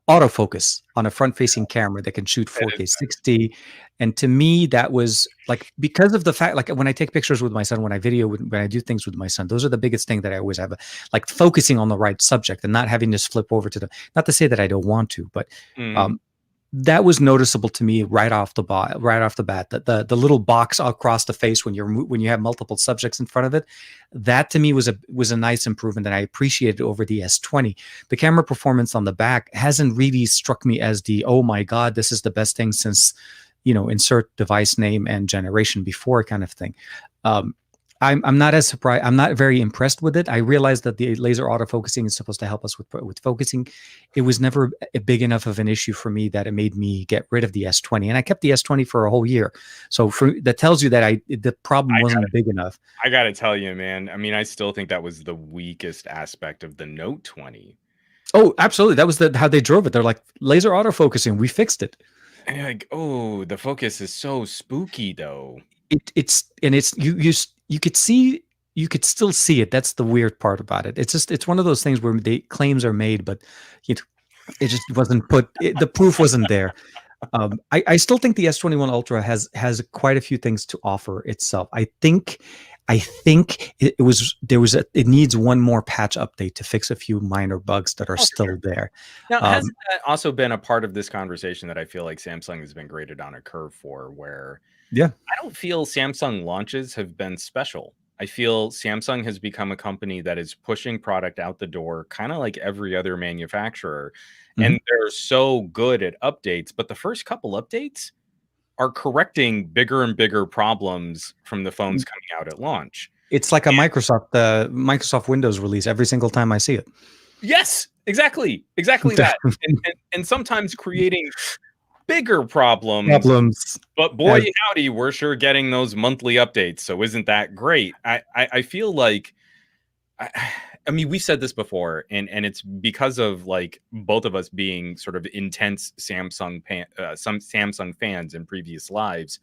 autofocus on a front-facing camera that can shoot That is 4K 60. And to me, that was like because of the fact, like when I take pictures with my son, when I do things with my son, those are the biggest thing that I always have, like focusing on the right subject and not having to flip over to the. Not to say that I don't want to, but Mhm. that was noticeable to me right off the bat. Right off the bat, that the little box across the face when you have multiple subjects in front of it, that to me was a nice improvement, and I appreciated over the S20. The camera performance on the back hasn't really struck me as the oh my god, this is the best thing since insert device name and generation before kind of thing. Um, I'm not as surprised. I'm not very impressed with it. I realize that the laser autofocusing is supposed to help us with focusing. It was never a big enough of an issue for me that it made me get rid of the S20, and I kept the S20 for a whole year. So that tells you that the problem wasn't big enough. I gotta tell you, man. I mean, I still think that was the weakest aspect of the Note 20. Oh, absolutely. That was how they drove it. They're like laser autofocusing. We fixed it. And you're like, oh, the focus is so spooky, though. It's you could see you could still see it. That's the weird part about it. It's one of those things where the claims are made, but it it just wasn't the proof wasn't there. I still think the S21 Ultra has quite a few things to offer itself. I think it needs one more patch update to fix a few minor bugs that are Oh, for still sure. there. Now, Um, hasn't that also been a part of this conversation that I feel like Samsung has been graded on a curve for, where yeah, I don't feel Samsung launches have been special. I feel Samsung has become a company that is pushing product out the door, kind of like every other manufacturer. mhm. And they're so good at updates, but the first couple updates are correcting bigger and bigger problems from the phones coming out at launch. It's like a Microsoft Windows release every single time I see it. Yes, exactly that. And sometimes creating bigger problems. Problems. But boy, As, howdy, we're sure getting those monthly updates. So isn't that great? I feel like, I, I mean, we said this before, and it's because of like both of us being sort of intense some Samsung fans in previous lives.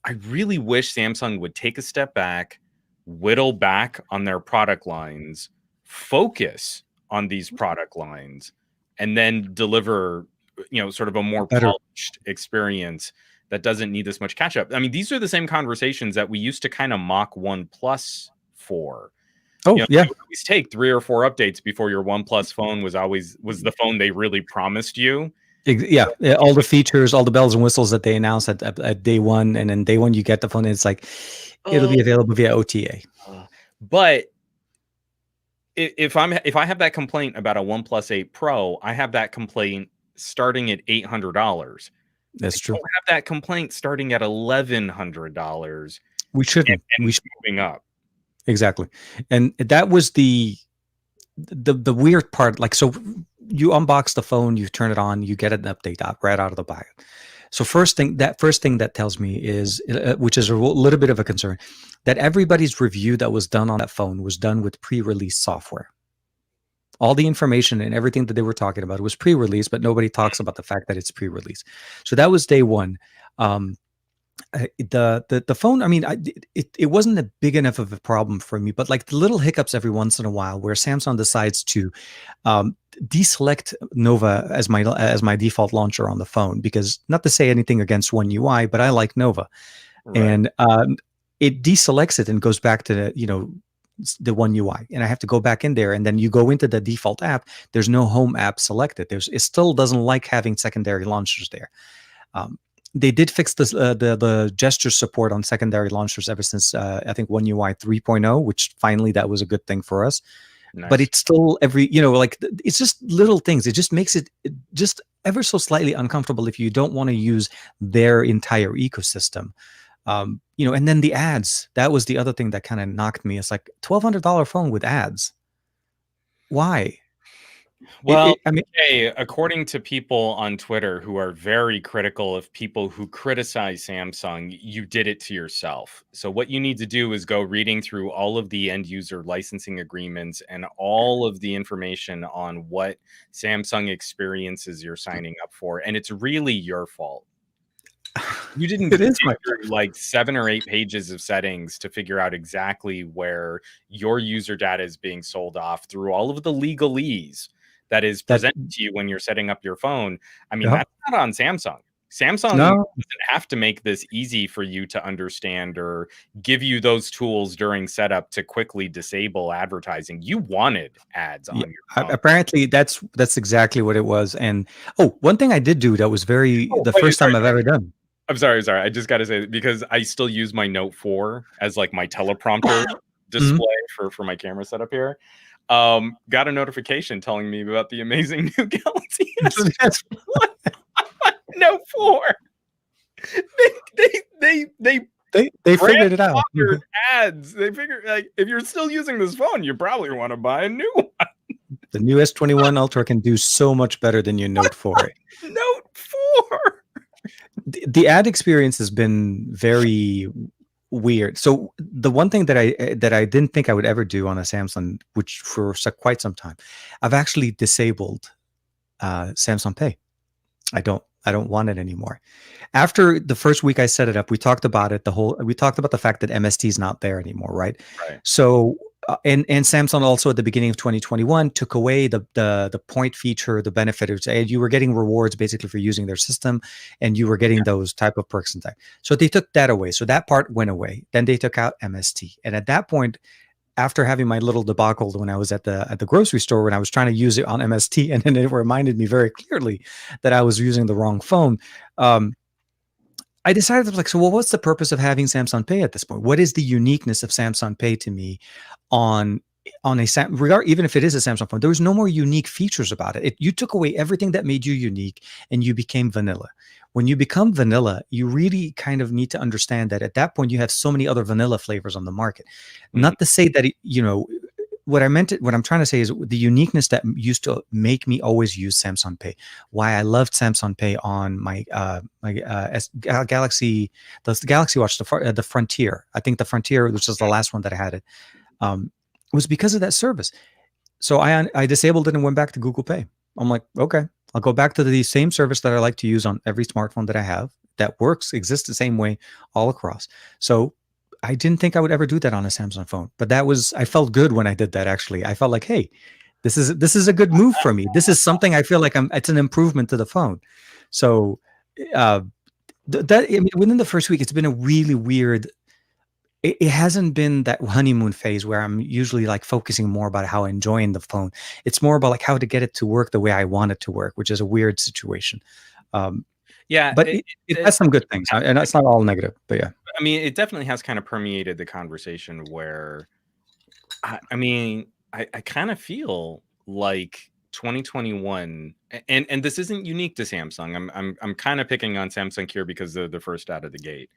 I really wish Samsung would take a step back, whittle back on their product lines, focus on these product lines, and then deliver, sort of a more better. polished experience that doesn't need this much catch up. I mean, these are the same conversations that we used to kind of mock OnePlus for. Oh They yeah, would always take 3 or 4 updates before your OnePlus phone was the phone they really promised you. yeah. All the features, all the bells and whistles that they announced at day one, and then day one you get the phone, and it's like it'll Oh, be available via OTA. but if I have that complaint about a OnePlus 8 Pro, I have that complaint starting at $800. I That's true. don't have that complaint starting at $1,100 We and, shouldn't. We and moving up. Exactly. And that was the weird part. Like, so you unbox the phone, you turn it on, you get an update right out of the box. So first thing that tells me is, which is a little bit of a concern, that everybody's review that was done on that phone was done with pre-release software. All the information and everything that they were talking about was pre-release, but nobody talks about the fact that it's pre-release. So that was day one. Um, the phone, I mean, it wasn't a big enough of a problem for me, but like the little hiccups every once in a while where Samsung decides to deselect Nova as my default launcher on the phone, because not to say anything against One UI, but I like Nova. Right. And it deselects it and goes back to the One UI, and I have to go back in there, and then you go into the default app. There's no home app selected. It still doesn't like having secondary launchers there. They did fix this, the gesture support on secondary launchers ever since I think One UI 3.0, which finally that was a good thing for us. Nice. But it's still it's just little things. It just makes it just ever so slightly uncomfortable if you don't want to use their entire ecosystem. And then the ads. That was the other thing that kind of knocked me. It's like $1,200 phone with ads. Why? Well, I mean, hey, according to people on Twitter who are very critical of people who criticize Samsung, you did it to yourself. So what you need to do is go reading through all of the end user licensing agreements and all of the information on what Samsung experiences you're signing up for, and it's really your fault. You didn't it dig is my through like 7 or 8 pages of settings to figure out exactly where your user data is being sold off through all of the legalese that is that. presented to you when you're setting up your phone. I mean, Yeah. that's not on Samsung. Samsung No. doesn't have to make this easy for you to understand or give you those tools during setup to quickly disable advertising. You wanted ads Yeah, on your phone. apparently that's exactly what it was. And one thing I did do that was Oh, the wait, first time I've ever done. I'm sorry, sorry. I just gotta say because I still use my Note 4 as like my teleprompter Mhm. display for my camera setup here. Got a notification telling me about the amazing new Galaxy That's- S21 Note 4. They they figured it out. grandfathered ads. They figured like if you're still using this phone, you probably want to buy a new one. The new S21 Ultra can do so much better than your Note 4. Note 4. The ad experience has been very weird. So the one thing that I didn't think I would ever do on a Samsung, which for quite some time, I've actually disabled Samsung Pay. I don't want it anymore. After the first week I set it up, we talked about it. We talked about the fact that MST is not there anymore, right? Right. So and Samsung also at the beginning of 2021 took away the point feature, the benefit. You were getting rewards basically for using their system, and you were getting those type of perks and that. So they took that away. So that part went away. Then they took out MST, and at that point, after having my little debacle when I was at the grocery store when I was trying to use it on MST, and then it reminded me very clearly that I was using the wrong phone. I decided like, so well, what's the purpose of having Samsung Pay at this point? What is the uniqueness of Samsung Pay to me on even if it is a Samsung phone? There was no more unique features about it. You took away everything that made you unique, and you became vanilla. When you become vanilla, you really kind of need to understand that at that point you have so many other vanilla flavors on the market. Not to say that what I'm trying to say is the uniqueness that used to make me always use Samsung Pay. Why I loved Samsung Pay on my Galaxy, the Galaxy Watch, the Frontier. I think the Frontier, which is the last one that I had it, was because of that service. So I disabled it and went back to Google Pay. I'm like, okay, I'll go back to the same service that I like to use on every smartphone that I have that exists the same way all across. So I didn't think I would ever do that on a Samsung phone, but I felt good when I did that. Actually, I felt like, hey, this is a good move for me. This is something I feel like it's an improvement to the phone. So within the first week, it's been a really weird. It hasn't been that honeymoon phase where I'm usually like focusing more about how I'm enjoying the phone. It's more about like how to get it to work the way I want it to work, which is a weird situation. Yeah, but it has some good things, and it's not all negative. But yeah. I mean, it definitely has kind of permeated the conversation where, I kind of feel like 2021, and this isn't unique to Samsung. I'm kind of picking on Samsung here because they're the first out of the gate.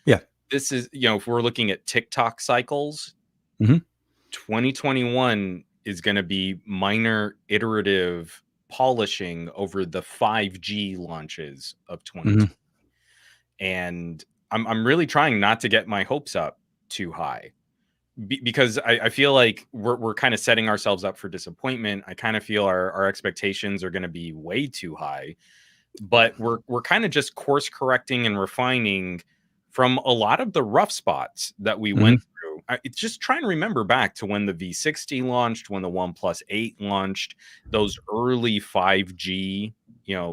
Yeah. This is, if we're looking at TikTok cycles, 2021 is going to be minor iterative polishing over the 5G launches of 2020. And I'm really trying not to get my hopes up too high because I feel like we're kind of setting ourselves up for disappointment. I kind of feel our expectations are going to be way too high, but we're kind of just course correcting and refining from a lot of the rough spots that we went through. It's just trying to remember back to when the V60 launched, when the OnePlus 8 launched, those early 5G,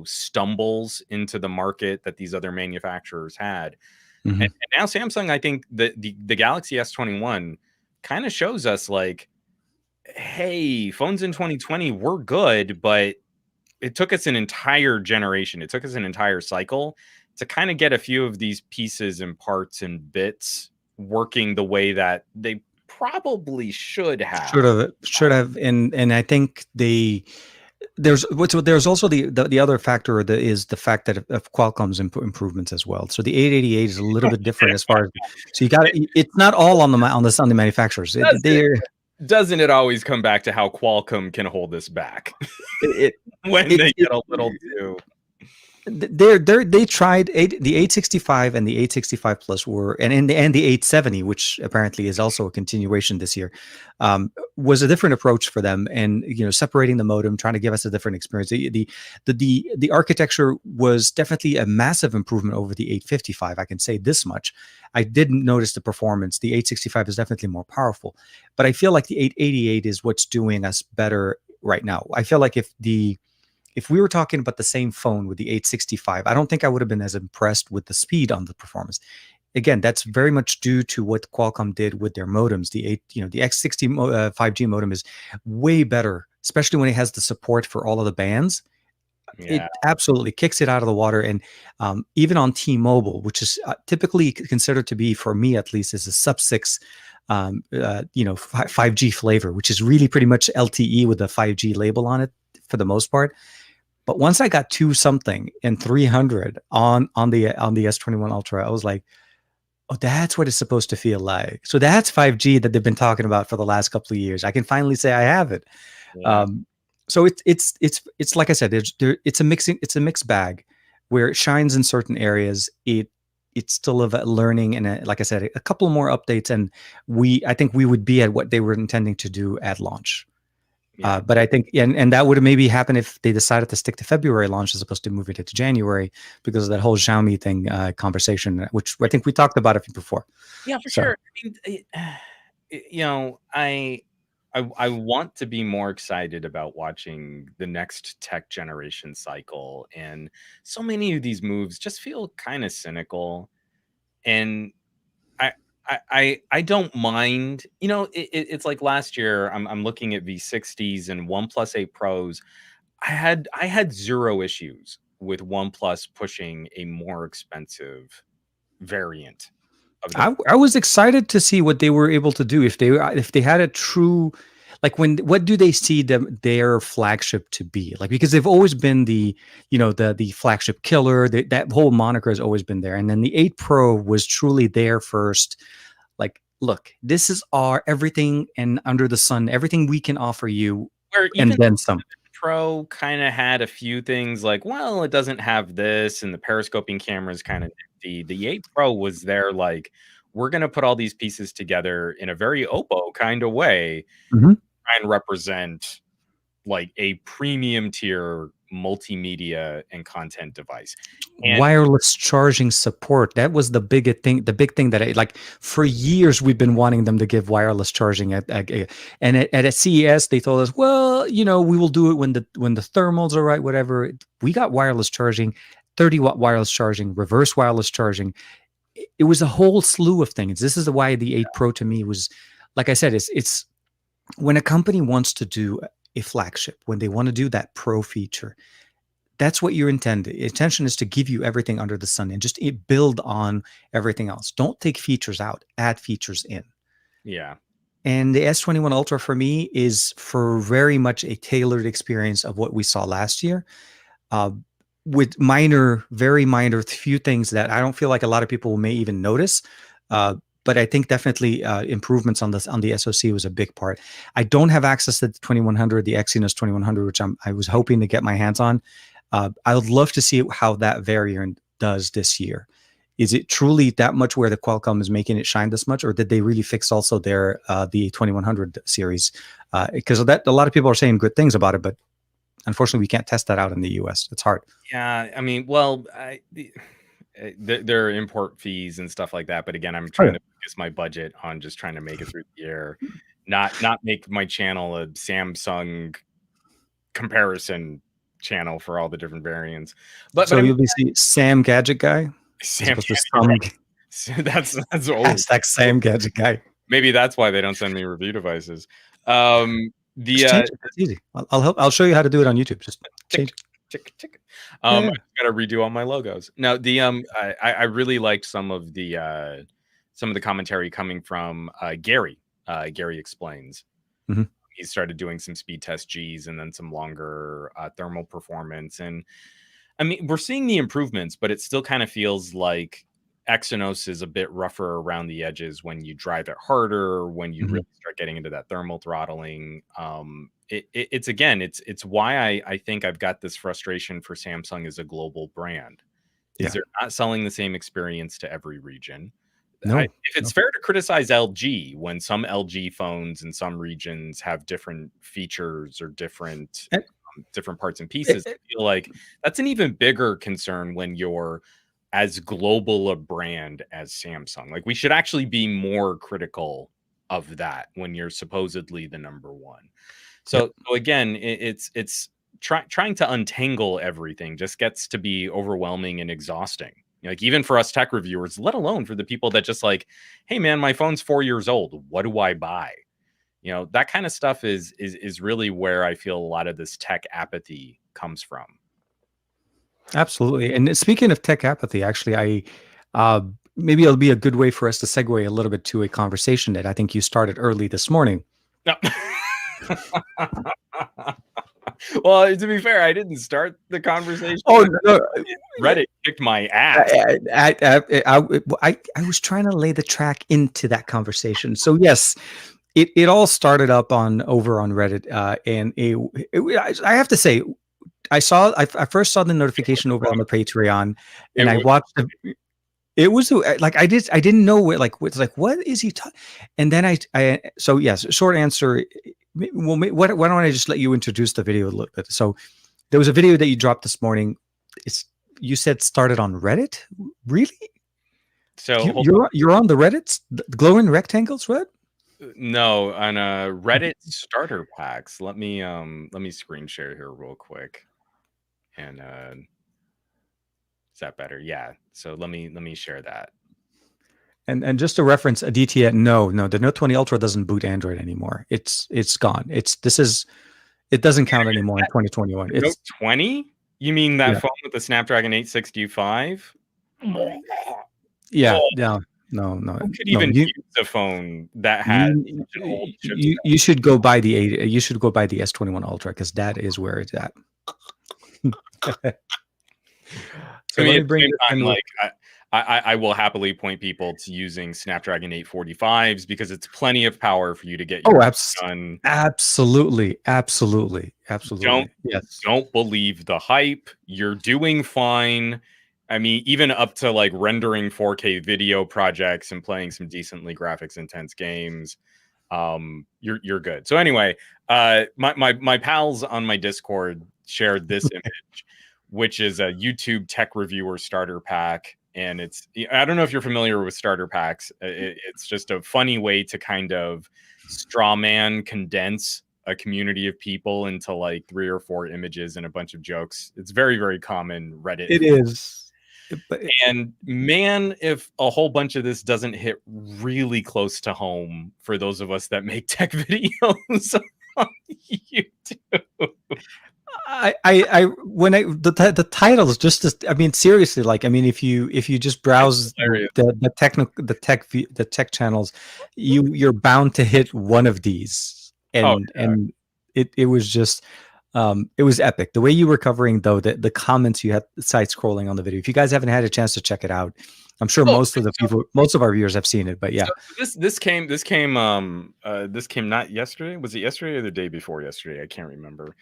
stumbles into the market that these other manufacturers had. And now Samsung, I think the Galaxy S21 kind of shows us like, hey, phones in 2020 were good, but it took us an entire generation. It took us an entire cycle to kind of get a few of these pieces and parts and bits working the way that they probably should have. Should have. And I think there's also the other factor that is the fact that of Qualcomm's improvements as well. So the 888 is a little bit different as far as, so it's not all on the manufacturers. They're doesn't it always come back to how Qualcomm can hold this back It, when it, they it, get a little too? they tried the 865 and the 865 plus were and the 870, which apparently is also a continuation this year, was a different approach for them, and separating the modem, trying to give us a different experience. The architecture was definitely a massive improvement over the 855. I can say this much. I didn't notice the performance. The 865 is definitely more powerful, but I feel like the 888 is what's doing us better right now. I feel like if we were talking about the same phone with the 865, I don't think I would have been as impressed with the speed on the performance. Again, that's very much due to what Qualcomm did with their modems. The X60 5G modem is way better, especially when it has the support for all of the bands. Yeah, It absolutely kicks it out of the water. And even on T-Mobile, which is typically considered to be, for me at least, is a sub-6 5G flavor, which is really pretty much LTE with a 5G label on it for the most part. But once I got 2 something and 300 on the S21 Ultra, I was like, oh, that's what it's supposed to feel like. So that's 5G that they've been talking about for the last couple of years. I can finally say I have it. yeah, So it's like I said, it's a mixed bag where it shines in certain areas. It's still of a learning, and like I said, a couple more updates, and I think we would be at what they were intending to do at launch. yeah. But I think, and that would have maybe happened if they decided to stick to February launch as opposed to moving it to January, because of that whole Xiaomi thing conversation, which I think we talked about it before. Yeah, for So sure. I mean, I want to be more excited about watching the next tech generation cycle, and so many of these moves just feel kind of cynical. And I I don't mind. It's like last year. I'm looking at V60s and OnePlus 8 Pros. I had zero issues with OnePlus pushing a more expensive variant of the. I was excited to see what they were able to do if they had a true, like, what do they see their flagship to be like, because they've always been the flagship killer. That whole moniker has always been there, and then the 8 Pro was truly their first, like, look, this is our everything and under the sun, everything we can offer you, Where and even then some. Pro kind of had a few things like, well, it doesn't have this, and the periscoping camera is kind of nifty. The 8 Pro was there like, we're going to put all these pieces together in a very Oppo kind of way, Mhm. try and represent like a premium tier multimedia and content device. And Wireless charging support, that was the big thing that I like. For years we've been wanting them to give wireless charging at a CES. They told us, well, we will do it when the thermals are right, whatever. We got wireless charging, 30-watt wireless charging, reverse wireless charging. It was a whole slew of things. This is why the 8 Pro to me was, like I said, it's when a company wants to do a flagship, when they want to do that pro feature, that's what your intention is, to give you everything under the sun and just build on everything else. Don't take features out, add features in. yeah, And the S21 Ultra for me is for very much a tailored experience of what we saw last year, uh, with very minor few things that I don't feel like a lot of people may even notice. But I think definitely improvements on the SoC was a big part. I don't have access to the 2100, the Exynos 2100, which I was hoping to get my hands on. I would love to see how that variant does this year. Is it truly that much where the Qualcomm is making it shine this much, or did they really fix also their the 2100 series? Because that a lot of people are saying good things about it, but unfortunately we can't test that out in the US. It's hard. yeah. I mean, well, there are import fees and stuff like that. But again, I'm Oh, trying yeah. to focus my budget on just trying to make it through the year, not make my channel a Samsung comparison channel for all the different variants. But So I'm you'll be see Sam Gadget Guy as Sam. opposed to You're some right. That's old. hashtag Sam Gadget Guy. Maybe that's why they don't send me review devices. Just The change it. It's easy. I'll help. I'll show you how to do it on YouTube. Just change tick, it. tick, tick. Yeah, I yeah. just gotta redo all my logos. No, I really liked some of the commentary coming from Gary. Gary explains. Mhm. He started doing some speed test Gs and then some longer thermal performance. And I mean, we're seeing the improvements, but it still kind of feels like Exynos is a bit rougher around the edges when you drive it harder, when you really start getting into that thermal throttling. It's why I think I've got this frustration for Samsung as a global brand. Is they're not selling the same experience to every region. No, If it's fair to criticize LG when some LG phones in some regions have different features or different And- different parts and pieces, I feel like that's an even bigger concern when you're as global a brand as Samsung. Like we should actually be more critical of that when you're supposedly the number one. So again, it's trying to untangle everything just gets to be overwhelming and exhausting. Like even for us tech reviewers, let alone for the people that just like, hey man, my phone's 4 years old. What do I buy? That kind of stuff is really where I feel a lot of this tech apathy comes from. Absolutely. And speaking of tech apathy, actually, maybe it'll be a good way for us to segue a little bit to a conversation that I think you started early this morning. No. Well, to be fair, I didn't start the conversation. Oh no, Reddit kicked my ass. I was trying to lay the track into that conversation. So yes, it all started up over on Reddit, and I have to say, I first saw the notification over on the Patreon, and I watched the. It was like I didn't know what what is he talking? And then so yes, short answer. Well, why don't I just let you introduce the video a little bit? So there was a video that you dropped this morning. You said started on Reddit, really? So you're on the Reddit, the glowing rectangles, right? No, on Reddit starter packs. Let me screen share here real quick. And is that better? Yeah. So let me share that. And just to reference Aditya, no, the Note 20 Ultra doesn't boot Android anymore. It's gone. It doesn't count anymore in 2021. Note 20? You mean that phone with the Snapdragon 865? Yeah, Oh. no. Who could even use a phone that has such an old chipset? You should go buy you should go buy the S21 Ultra because that is where it's at. So let me bring I will happily point people to using Snapdragon 845s because it's plenty of power for you to get your done. Absolutely. Don't believe the hype. You're doing fine. I mean, even up to like rendering 4K video projects and playing some decently graphics intense games, you're good. So anyway, my pals on my Discord shared this image, which is a YouTube tech reviewer starter pack. And I don't know if you're familiar with starter packs. It's just a funny way to kind of straw man condense a community of people into like 3 or 4 images and a bunch of jokes. It's very, very common Reddit. It is. And man, if a whole bunch of this doesn't hit really close to home for those of us that make tech videos on YouTube. The titles I mean seriously, like I mean if you just browse the tech channels, you're bound to hit one of these, and it was just it was epic the way you were covering though the comments. You had side scrolling on the video. If you guys haven't had a chance to check it out, I'm sure most of our viewers have seen it, but yeah. So this came not yesterday. Was it yesterday or the day before yesterday? I can't remember.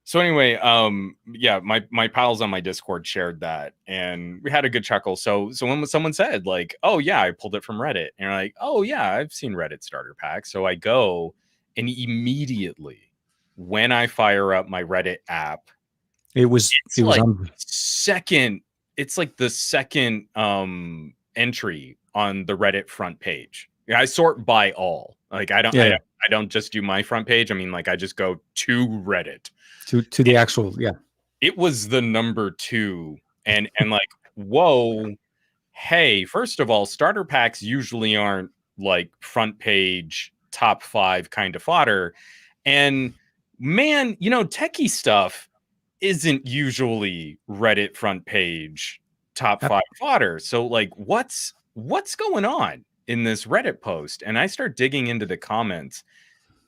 So anyway, my pals on my Discord shared that, and we had a good chuckle. So when someone said like, "Oh yeah, I pulled it from Reddit," and you're like, "Oh yeah, I've seen Reddit starter pack." So I go, and immediately when I fire up my Reddit app, it's like the second entry on the Reddit front page. I sort by all. Like I don't just do my front page. I mean, like I just go to Reddit. To the actual, it was the number 2, and like, whoa, hey, first of all, starter packs usually aren't like front page top 5 kind of fodder, and man, techie stuff isn't usually Reddit front page top 5 fodder. So like, what's going on in this Reddit post? And I start digging into the comments,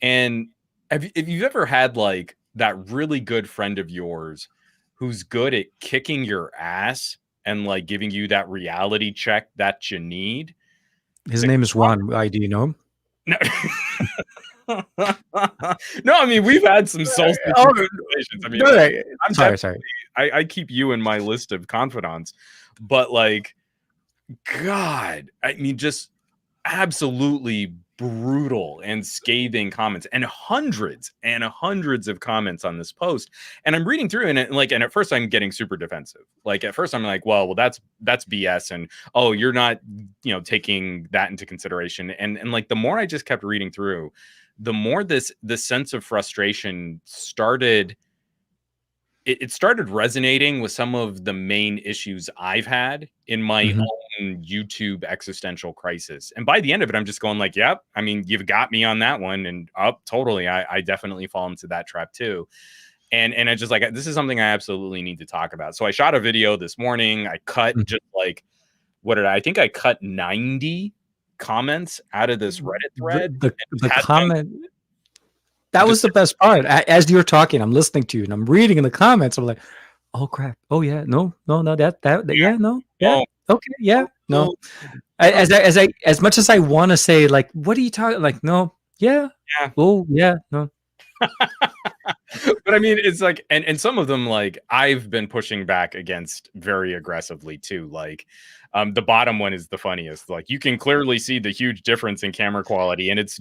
and if you've ever had like that really good friend of yours who's good at kicking your ass and like giving you that reality check that you need. His name is Juan. Do you know him? No. No, I mean, we've had some soul conversations. I mean, like, sorry. I keep you in my list of confidants, but like, God, I mean, just absolutely brutal and scathing comments, and hundreds of comments on this post. And I'm reading through, and at first I'm getting super defensive. Like at first I'm like, well, that's BS, and oh, you're not, taking that into consideration. And like the more I just kept reading through, the more this sense of frustration started. It started resonating with some of the main issues I've had in my own YouTube existential crisis. And by the end of it, I'm just going like, yep, I mean, you've got me on that one. And totally. I definitely fall into that trap too. And I just like, this is something I absolutely need to talk about. So I shot a video this morning. I cut just like, I think I cut 90 comments out of this Reddit thread. The comment. That was the best part. As you're talking, I'm listening to you and I'm reading in the comments. I'm like, oh crap. Oh yeah. No, that yeah, no. Yeah. Okay. Yeah. No. As much as I want to say, like, what are you talking? Like, no. Yeah. Yeah. Oh yeah. No. But I mean, it's like, and some of them, like, I've been pushing back against very aggressively too. Like, the bottom one is the funniest. Like, you can clearly see the huge difference in camera quality, and it's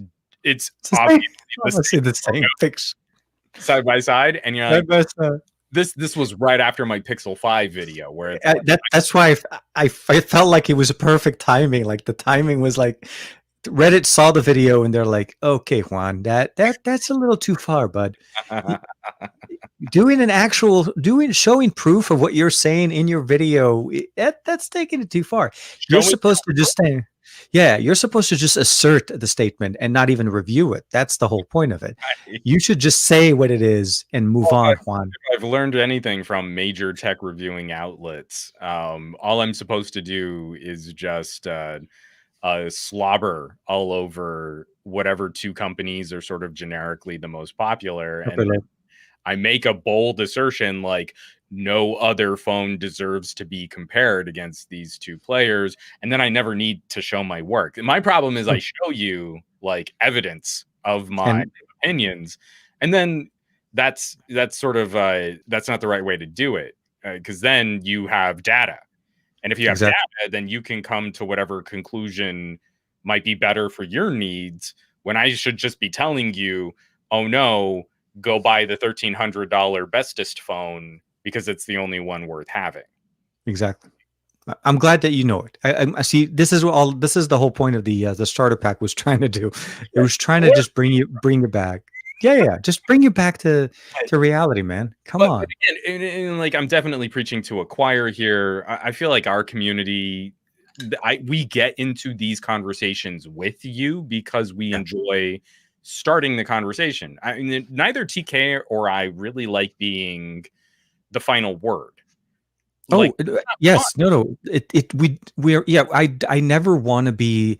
obviously the same picture side by side, and you're like, this was right after my Pixel 5 video, where it's that's why I felt like it was a perfect timing. Like the timing was like Reddit saw the video and they're like, okay, Juan, that's a little too far, bud. Showing proof of what you're saying in your video, that's taking it too far. You're supposed to just say. Yeah, you're supposed to just assert the statement and not even review it. That's the whole point of it. You should just say what it is and move on, Juan. If I've learned anything from major tech reviewing outlets, all I'm supposed to do is just slobber all over whatever two companies are sort of generically the most popular. And I make a bold assertion like, no other phone deserves to be compared against these two players. And then I never need to show my work. And my problem is I show you like evidence of my opinions. And then that's sort of, that's not the right way to do it. Because then you have data. And if you have data, then you can come to whatever conclusion might be better for your needs, when I should just be telling you, oh no, go buy the $1,300 bestest phone because it's the only one worth having. Exactly. I'm glad that you know it. I see. This is the whole point of the starter pack was trying to do. It was trying to just bring you back. Yeah. Just bring you back to reality, man. Come on. And like, I'm definitely preaching to a choir here. I feel like our community, we get into these conversations with you because we enjoy starting the conversation. I mean, neither TK or I really like being the final word. Like, yes, no. I never want to be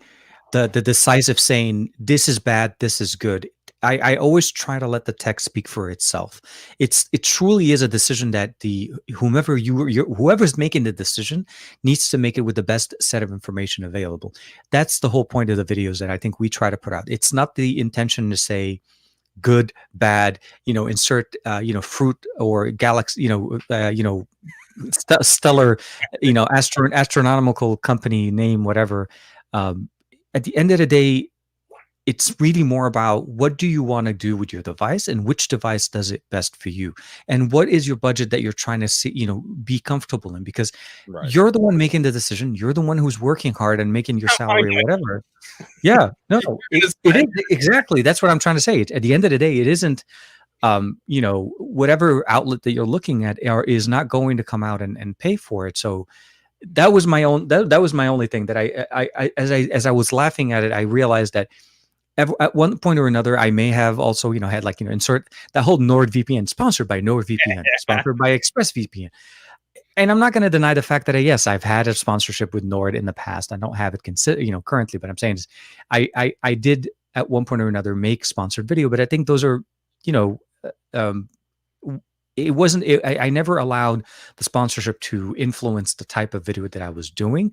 the decisive saying this is bad, this is good. I always try to let the text speak for itself. It truly is a decision that whoever's making the decision needs to make it with the best set of information available. That's the whole point of the videos that I think we try to put out. It's not the intention to say good, bad, insert fruit or galaxy, stellar, astronomical company name, whatever. At the end of the day, it's really more about what do you want to do with your device and which device does it best for you, and what is your budget that you're trying to see, be comfortable in, because you're the one making the decision. You're the one who's working hard and making your salary or whatever. Yeah, no, it is exactly. That's what I'm trying to say. At the end of the day, it isn't, whatever outlet that you're looking at is not going to come out and pay for it. So that was my own, that was my only thing that I as I was laughing at it, I realized that at one point or another, I may have also, had insert that whole NordVPN, sponsored by NordVPN, sponsored by ExpressVPN. And I'm not going to deny the fact that, yes, I've had a sponsorship with Nord in the past. I don't have it currently, but I'm saying is I did at one point or another make sponsored video, but I think those are, it wasn't. I never allowed the sponsorship to influence the type of video that I was doing.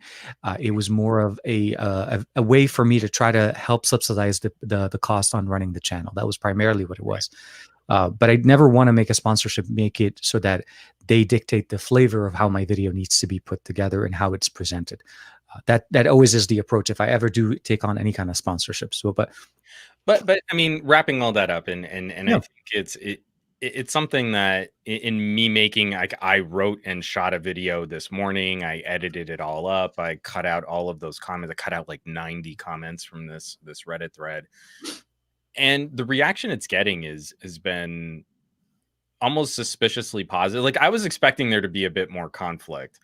It was more of a way for me to try to help subsidize the cost on running the channel. That was primarily what it was. But I'd never want to make a sponsorship make it so that they dictate the flavor of how my video needs to be put together and how it's presented. That always is the approach if I ever do take on any kind of sponsorship. So, But I mean, wrapping all that up, and I yeah, think it's something that in me making, like, I wrote and shot a video this morning. I edited it all up. I cut out all of those comments. I cut out like 90 comments from this Reddit thread, and the reaction it's getting has been almost suspiciously positive. Like, I was expecting there to be a bit more conflict,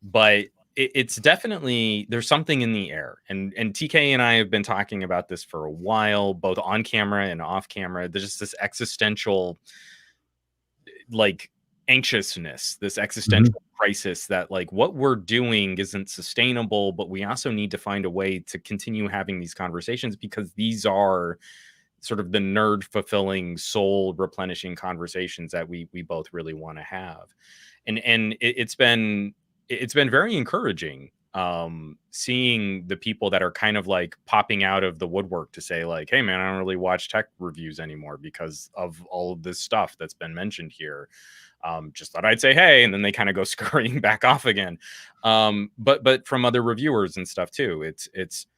but it's definitely, there's something in the air. And TK and I have been talking about this for a while, both on camera and off camera. There's just this existential, like, anxiousness, this existential crisis that, like, what we're doing isn't sustainable, but we also need to find a way to continue having these conversations, because these are sort of the nerd fulfilling, soul replenishing conversations that we both really want to have. And it's been very encouraging, seeing the people that are kind of like popping out of the woodwork to say, like, hey man, I don't really watch tech reviews anymore because of all of this stuff that's been mentioned here. Just thought I'd say hey, and then they kind of go scurrying back off again. But from other reviewers and stuff too, it's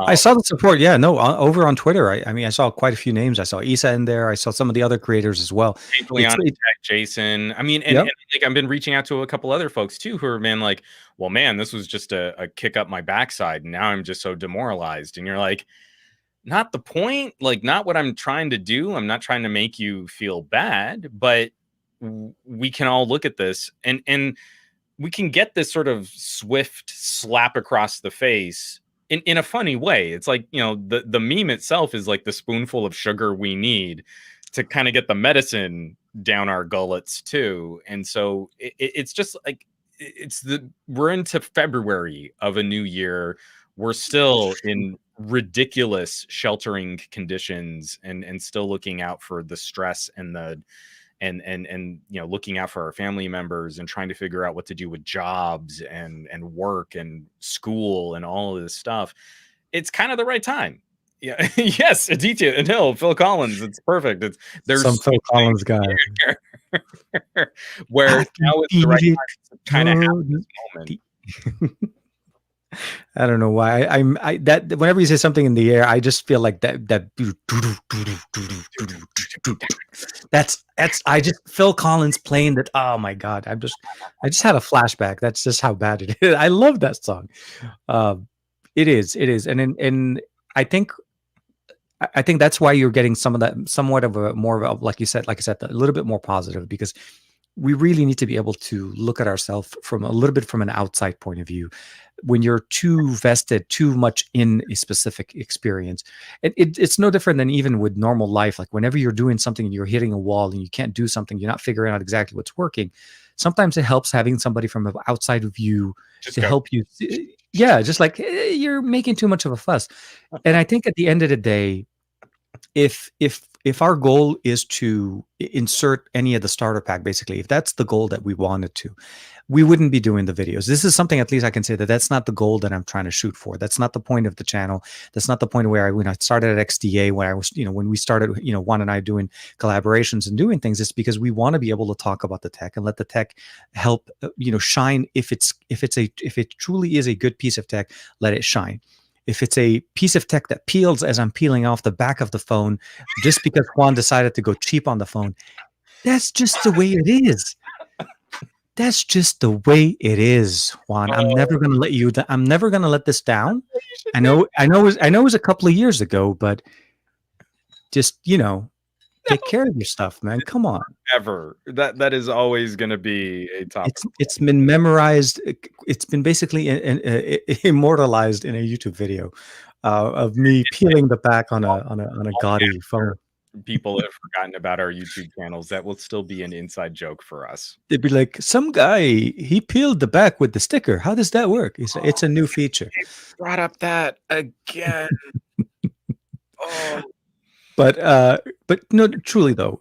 I saw the support. Yeah, no, over on Twitter. I mean, I saw quite a few names. I saw Isa in there. I saw some of the other creators as well. Leon, Jason. I mean, Yep. and like, I've been reaching out to a couple other folks too who are, man, like, well, man, this was just a kick up my backside, and now I'm just so demoralized. And you're like, not the point, like, not what I'm trying to do. I'm not trying to make you feel bad, but we can all look at this, and we can get this sort of swift slap across the face in a funny way. It's like, you know, the meme itself is like the spoonful of sugar we need to kind of get the medicine down our gullets too. And so it's just like, we're into February of a new year. We're still in ridiculous sheltering conditions, and still looking out for the stress and the and you know, looking out for our family members and trying to figure out what to do with jobs and work and school and all of this stuff. It's kind of the right time. Yeah. Yes, Aditya and Hill, Phil Collins. It's perfect. It's Some there's Phil Collins guy. where I now can is the right feel time to kind of have this it. moment. I don't know why. I that whenever you say something in the air, I just feel like that. That's I just Phil Collins playing that. Oh my god! I just had a flashback. That's just how bad it is. I love that song. It is, and I think I think that's why you're getting some of that, somewhat of a more of a, like you said, a little bit more positive, because we really need to be able to look at ourselves from a little bit from an outside point of view. When you're too vested too much in a specific experience, it's no different than even with normal life. Like whenever you're doing something and you're hitting a wall and you can't do something, you're not figuring out exactly what's working. Sometimes it helps having somebody from an outside view Just to go. help you. Yeah, just like you're making too much of a fuss. And I think at the end of the day, if our goal is to insert any of the starter pack, basically, if that's the goal that we wanted to, we wouldn't be doing the videos. This is something, at least I can say, that that's not the goal that I'm trying to shoot for. That's not the point of the channel. That's not the point where when I started at XDA, when I was, when we started, Juan and I doing collaborations and doing things, it's because we want to be able to talk about the tech and let the tech help, shine. If it truly is a good piece of tech, let it shine. If it's a piece of tech that peels as I'm peeling off the back of the phone, just because Juan decided to go cheap on the phone, that's just the way it is. That's just the way it is, Juan. I'm never going to let you. I'm never going to let this down. I know. It was a couple of years ago, but just take care of your stuff, man. Come on. Ever. That is always going to be a topic. It's been memorized. It's been basically immortalized in a YouTube video of me peeling the back on a gaudy phone. People have forgotten about our YouTube channels. That will still be an inside joke for us. They'd be like, some guy, he peeled the back with the sticker. How does that work? It's a new feature. Brought up that again. Oh. But no, truly though,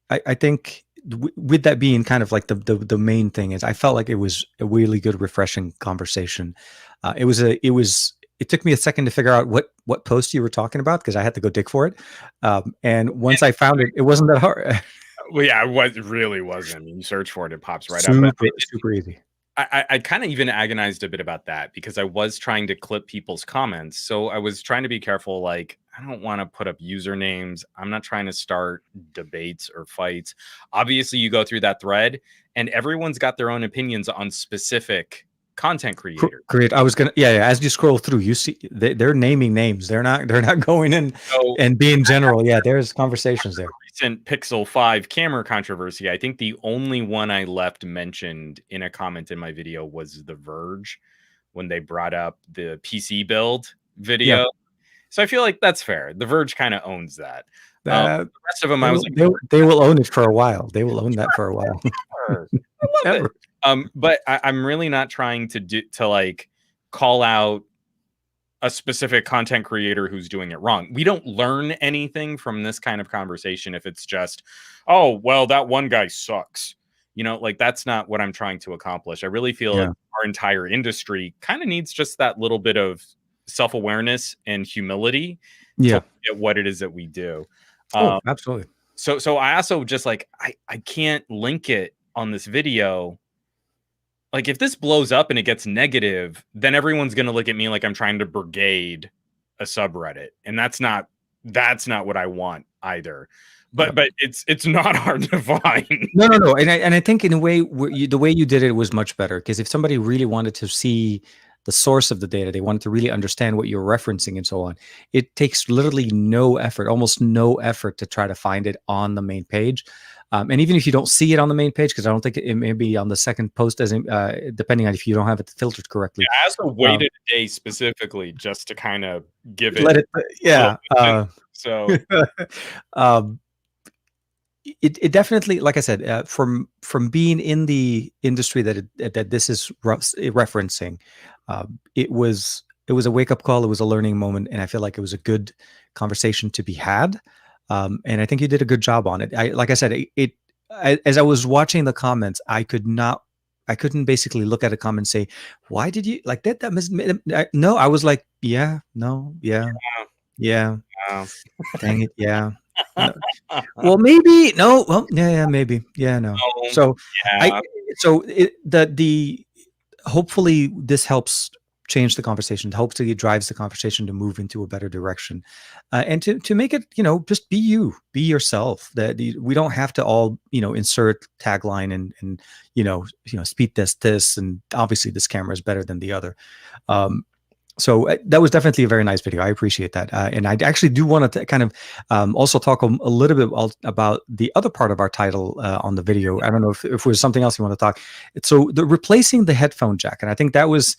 I think with that being kind of like the main thing is, I felt like it was a really good, refreshing conversation. It took me a second to figure out what post you were talking about, because I had to go dig for it. And once I found it, it wasn't that hard. Well, yeah, it really wasn't. I mean, you search for it, it pops right up. Super easy. I kind of even agonized a bit about that, because I was trying to clip people's comments. So I was trying to be careful. Like, I don't want to put up usernames. I'm not trying to start debates or fights. Obviously, you go through that thread and everyone's got their own opinions on specific content creators. Great. I was gonna, yeah. As you scroll through, you see they're naming names. They're not going in and being general. Yeah, there's conversations there. Recent Pixel 5 camera controversy. I think the only one I left mentioned in a comment in my video was The Verge, when they brought up the PC build video. Yeah. So I feel like that's fair. The Verge kind of owns that. The rest of them, they will own it for a while. They will own that for a while. I love it. But I'm really not trying to like call out a specific content creator who's doing it wrong. We don't learn anything from this kind of conversation if it's just, oh, well, that one guy sucks. You know, like, that's not what I'm trying to accomplish. I really feel like our entire industry kind of needs just that little bit of self-awareness and humility to get what it is that we do. Absolutely. So I also just like, I can't link it on this video. Like, if this blows up and it gets negative, then everyone's going to look at me like I'm trying to brigade a subreddit. And that's not what I want either. But it's not hard to find. No. And I think in a way, the way you did it was much better, because if somebody really wanted to see the source of the data, they wanted to really understand what you're referencing and so on, it takes literally no effort, almost no effort, to try to find it on the main page. And even if you don't see it on the main page, because I don't think it may be on the second post, as depending on if you don't have it filtered correctly. Yeah, I also waited a day specifically just to kind of give it. Let it, yeah. So it definitely, like I said, from being in the industry that this is referencing, it was a wake up call. It was a learning moment, and I feel like it was a good conversation to be had. And I think you did a good job on it. Like I said, as I was watching the comments, I couldn't basically look at a comment and say, why did you like that? No, I was like, yeah, no, yeah. Wow. Dang it. Yeah. No. Well, maybe no. Well, yeah, maybe. Yeah, no. So hopefully this helps change the conversation. Hopefully it drives the conversation to move into a better direction, and to make it, just be yourself. That we don't have to all, insert tagline and speed this, and obviously this camera is better than the other. So that was definitely a very nice video. I appreciate that. And I actually do want to kind of also talk a little bit about the other part of our title on the video. I don't know if there's something else you want to talk. So replacing the headphone jack. And I think that was,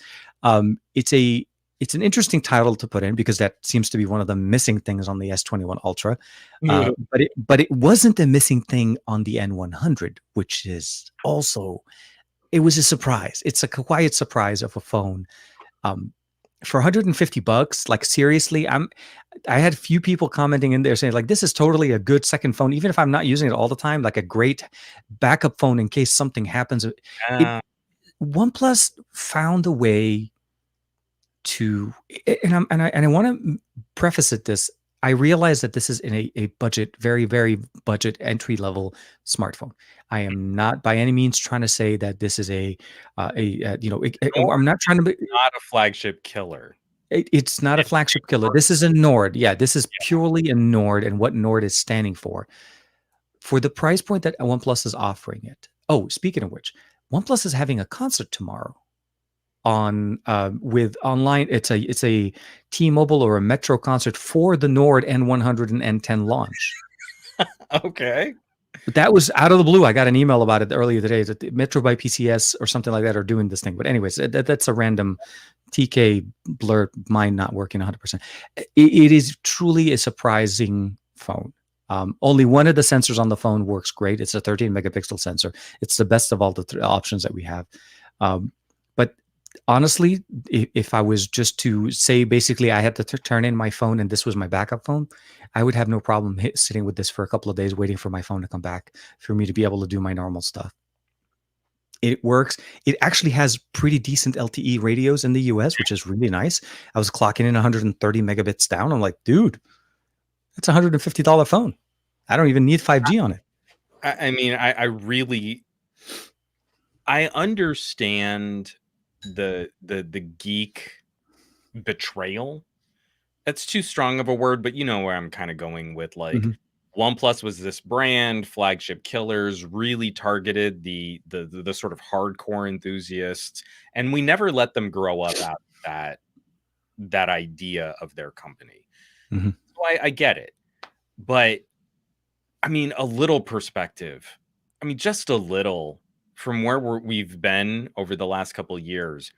it's an interesting title to put in, because that seems to be one of the missing things on the S21 Ultra. But it wasn't a missing thing on the N100, which is also, it was a surprise. It's a quiet surprise of a phone. For $150, like, seriously, I had a few people commenting in there saying, like, this is totally a good second phone, even if I'm not using it all the time, like a great backup phone in case something happens. OnePlus found a way to, and I want to preface it this. I realize that this is in a budget, very, very budget, entry level smartphone. I am not by any means trying to say that this is I'm not trying to be not a flagship killer. It's not a flagship killer. This is a Nord. Yeah, this is purely a Nord, and what Nord is standing for the price point that OnePlus is offering it. Oh, speaking of which, OnePlus is having a concert tomorrow on with online. It's a T-Mobile or a Metro concert for the Nord N100 and N10 launch. Okay. But that was out of the blue. I got an email about it earlier today, that the Metro by PCS or something like that are doing this thing. But anyways, that's a random TK blur, mine not working 100%. It is truly a surprising phone. Only one of the sensors on the phone works great. It's a 13 megapixel sensor. It's the best of all the options that we have. But Honestly, if I was just to say basically I had to turn in my phone and this was my backup phone, I would have no problem sitting with this for a couple of days waiting for my phone to come back for me to be able to do my normal stuff. It works. It actually has pretty decent LTE radios in the US, which is really nice. I was clocking in 130 megabits down. I'm like, dude, that's a $150 phone. I don't even need 5G on it. I mean, I really I understand the geek betrayal. That's too strong of a word, but you know where I'm kind of going with like Mhm, OnePlus was this brand, flagship killers, really targeted the sort of hardcore enthusiasts, and we never let them grow up out of that idea of their company. mhm. So I get it, but I mean, a little perspective. I mean, just a little from where we've been over the last couple of years,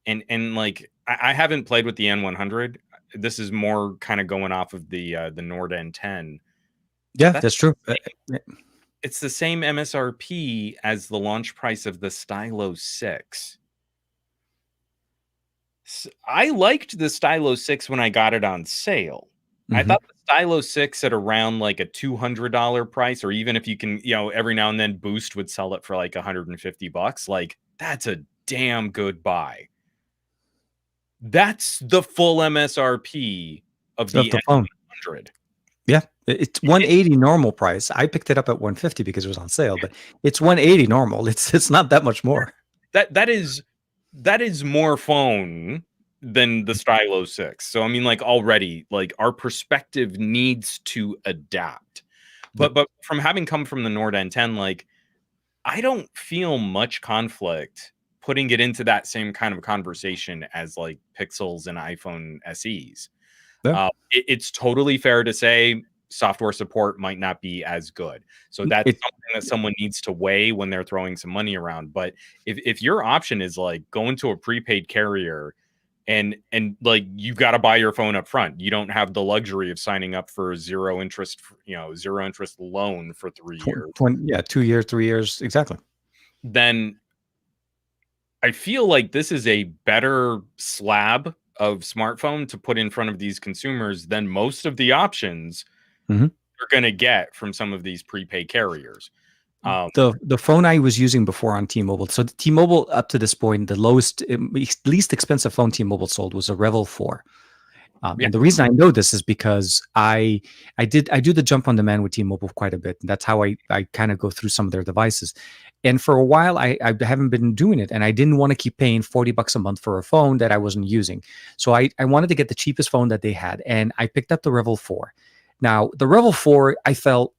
and like I haven't played with the N100. This is more kind of going off of the Nord N10. Yeah, That's that's true. it's the same MSRP as the launch price of the Stylo 6. I liked the Stylo 6 when I got it on sale. I Mhm. thought the Stylo 6 at around like a $200 price, or even if you can, every now and then Boost would sell it for like $150. Like, that's a damn good buy. That's the full MSRP of Of the the phone. N100. Yeah, it's It, 180 normal price. I picked it up at 150 because it was on sale, but it's 180 normal. It's not that much more. that is more phone than the Stylo 6. So I mean, like already, like our perspective needs to adapt. Yep. But from having come from the Nord N10, like I don't feel much conflict putting it into that same kind of conversation as like Pixels and iPhone SEs. Yeah. It's totally fair to say software support might not be as good. So that's It something that someone needs to weigh when they're throwing some money around. But if your option is like going to a prepaid carrier and like you got to buy your phone up front, you don't have the luxury of signing up for zero interest, zero interest loan for 3 years, 20, yeah, 2 years, 3 years, exactly. then I feel like this is a better slab of smartphone to put in front of these consumers than most of the options Mhm. you're going to get from some of these prepaid carriers. Um, The phone I was using before on T-Mobile. So T-Mobile up to this point, the least expensive phone T-Mobile sold was a Revel 4. yeah, And the reason I know this is because I do the jump on demand with T-Mobile quite a bit. And that's how I kind of go through some of their devices. And for a while, I haven't been doing it, and I didn't want to keep paying $40 a month for a phone that I wasn't using. So I wanted to get the cheapest phone that they had, and I picked up the Revel 4. Now the Revel 4 I felt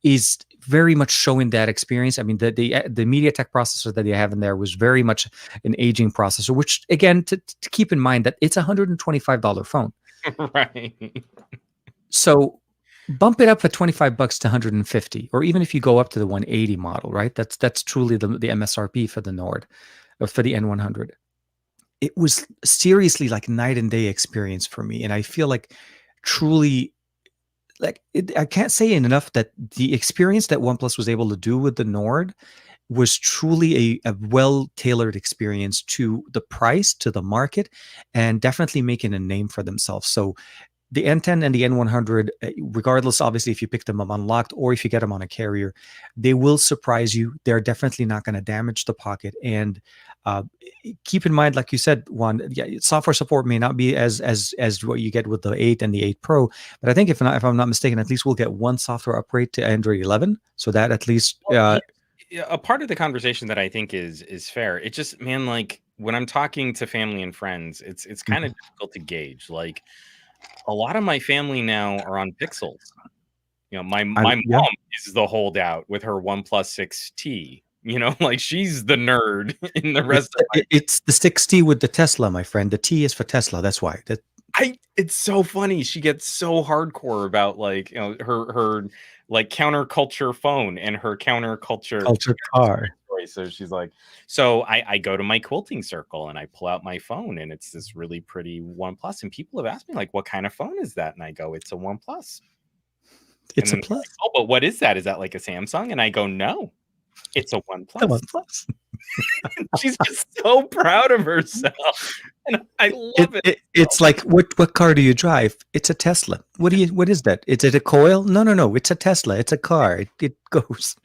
is very much showing that experience. I mean, the MediaTek processor that they have in there was very much an aging processor, which again to keep in mind that it's a $125 phone. right. So bump it up for 25 bucks to 150, or even if you go up to the 180 model, right? That's truly the MSRP for the Nord or for the N100. It was seriously like night and day experience for me, and I feel like truly I can't say enough that the experience that OnePlus was able to do with the Nord was truly a well tailored experience to the price, to the market, and definitely making a name for themselves. So the N10 and the N100, regardless, obviously, if you pick them up unlocked or if you get them on a carrier, they will surprise you. They're definitely not going to damage the pocket. And uh, keep in mind, like you said, Juan, yeah, software support may not be as what you get with the 8 and the 8 Pro, but I think if I'm not mistaken, at least we'll get one software upgrade to Android 11, so that at least Well, yeah, a part of the conversation that I think is fair. It just, man, like when I'm talking to family and friends, it's kind of mhm. difficult to gauge. Like a lot of my family now are on Pixels. My Yeah. mom is the holdout with her OnePlus 6T. Like she's the nerd in the rest of my. It's the 6T with the Tesla, my friend. The T is for Tesla. That's why. That It's so funny. She gets so hardcore about like her like counterculture phone and her counterculture culture car. story. So she's like, so I go to my quilting circle and I pull out my phone and it's this really pretty OnePlus. And people have asked me like, what kind of phone is that? And I go, it's a OnePlus. And It's a then they're like, plus. oh, but what is that? Is that like a Samsung? And I go, no. It's a One Come on, Plus. plus. She's just so proud of herself, and I love it. It's like, what car do you drive? It's a Tesla. What is that? Is it a coil? No. It's a Tesla. It's a car. It goes.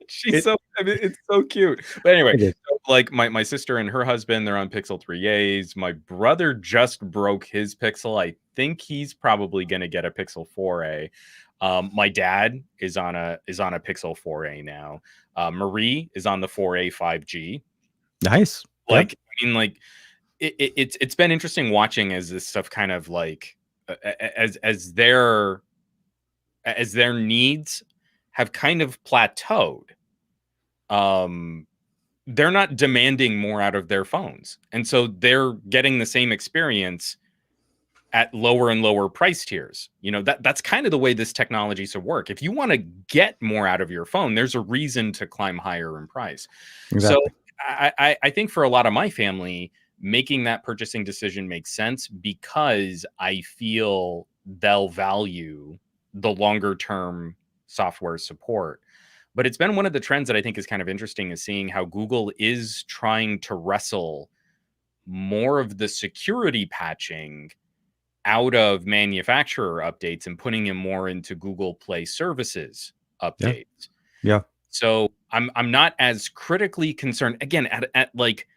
She's It so, I mean, it's so cute. But anyway, it is. so like my sister and her husband, they're on Pixel 3As. My brother just broke his Pixel. I think he's probably gonna get a Pixel 4A. My dad is on a Pixel 4A now. Marie is on the 4A 5G. Nice. Yep. Like, I mean, like it's been interesting watching as this stuff kind of like as their needs have kind of plateaued. They're not demanding more out of their phones, and so they're getting the same experience at lower and lower price tiers. You know, that's kind of the way this technology should work. If you want to get more out of your phone, there's a reason to climb higher in price. So Exactly. I think for a lot of my family, making that purchasing decision makes sense because I feel they'll value the longer term software support. But it's been one of the trends that I think is kind of interesting, is seeing how Google is trying to wrestle more of the security patching out of manufacturer updates and putting it more into Google Play Services Yeah. updates. Yeah. So I'm not as critically concerned, again, at like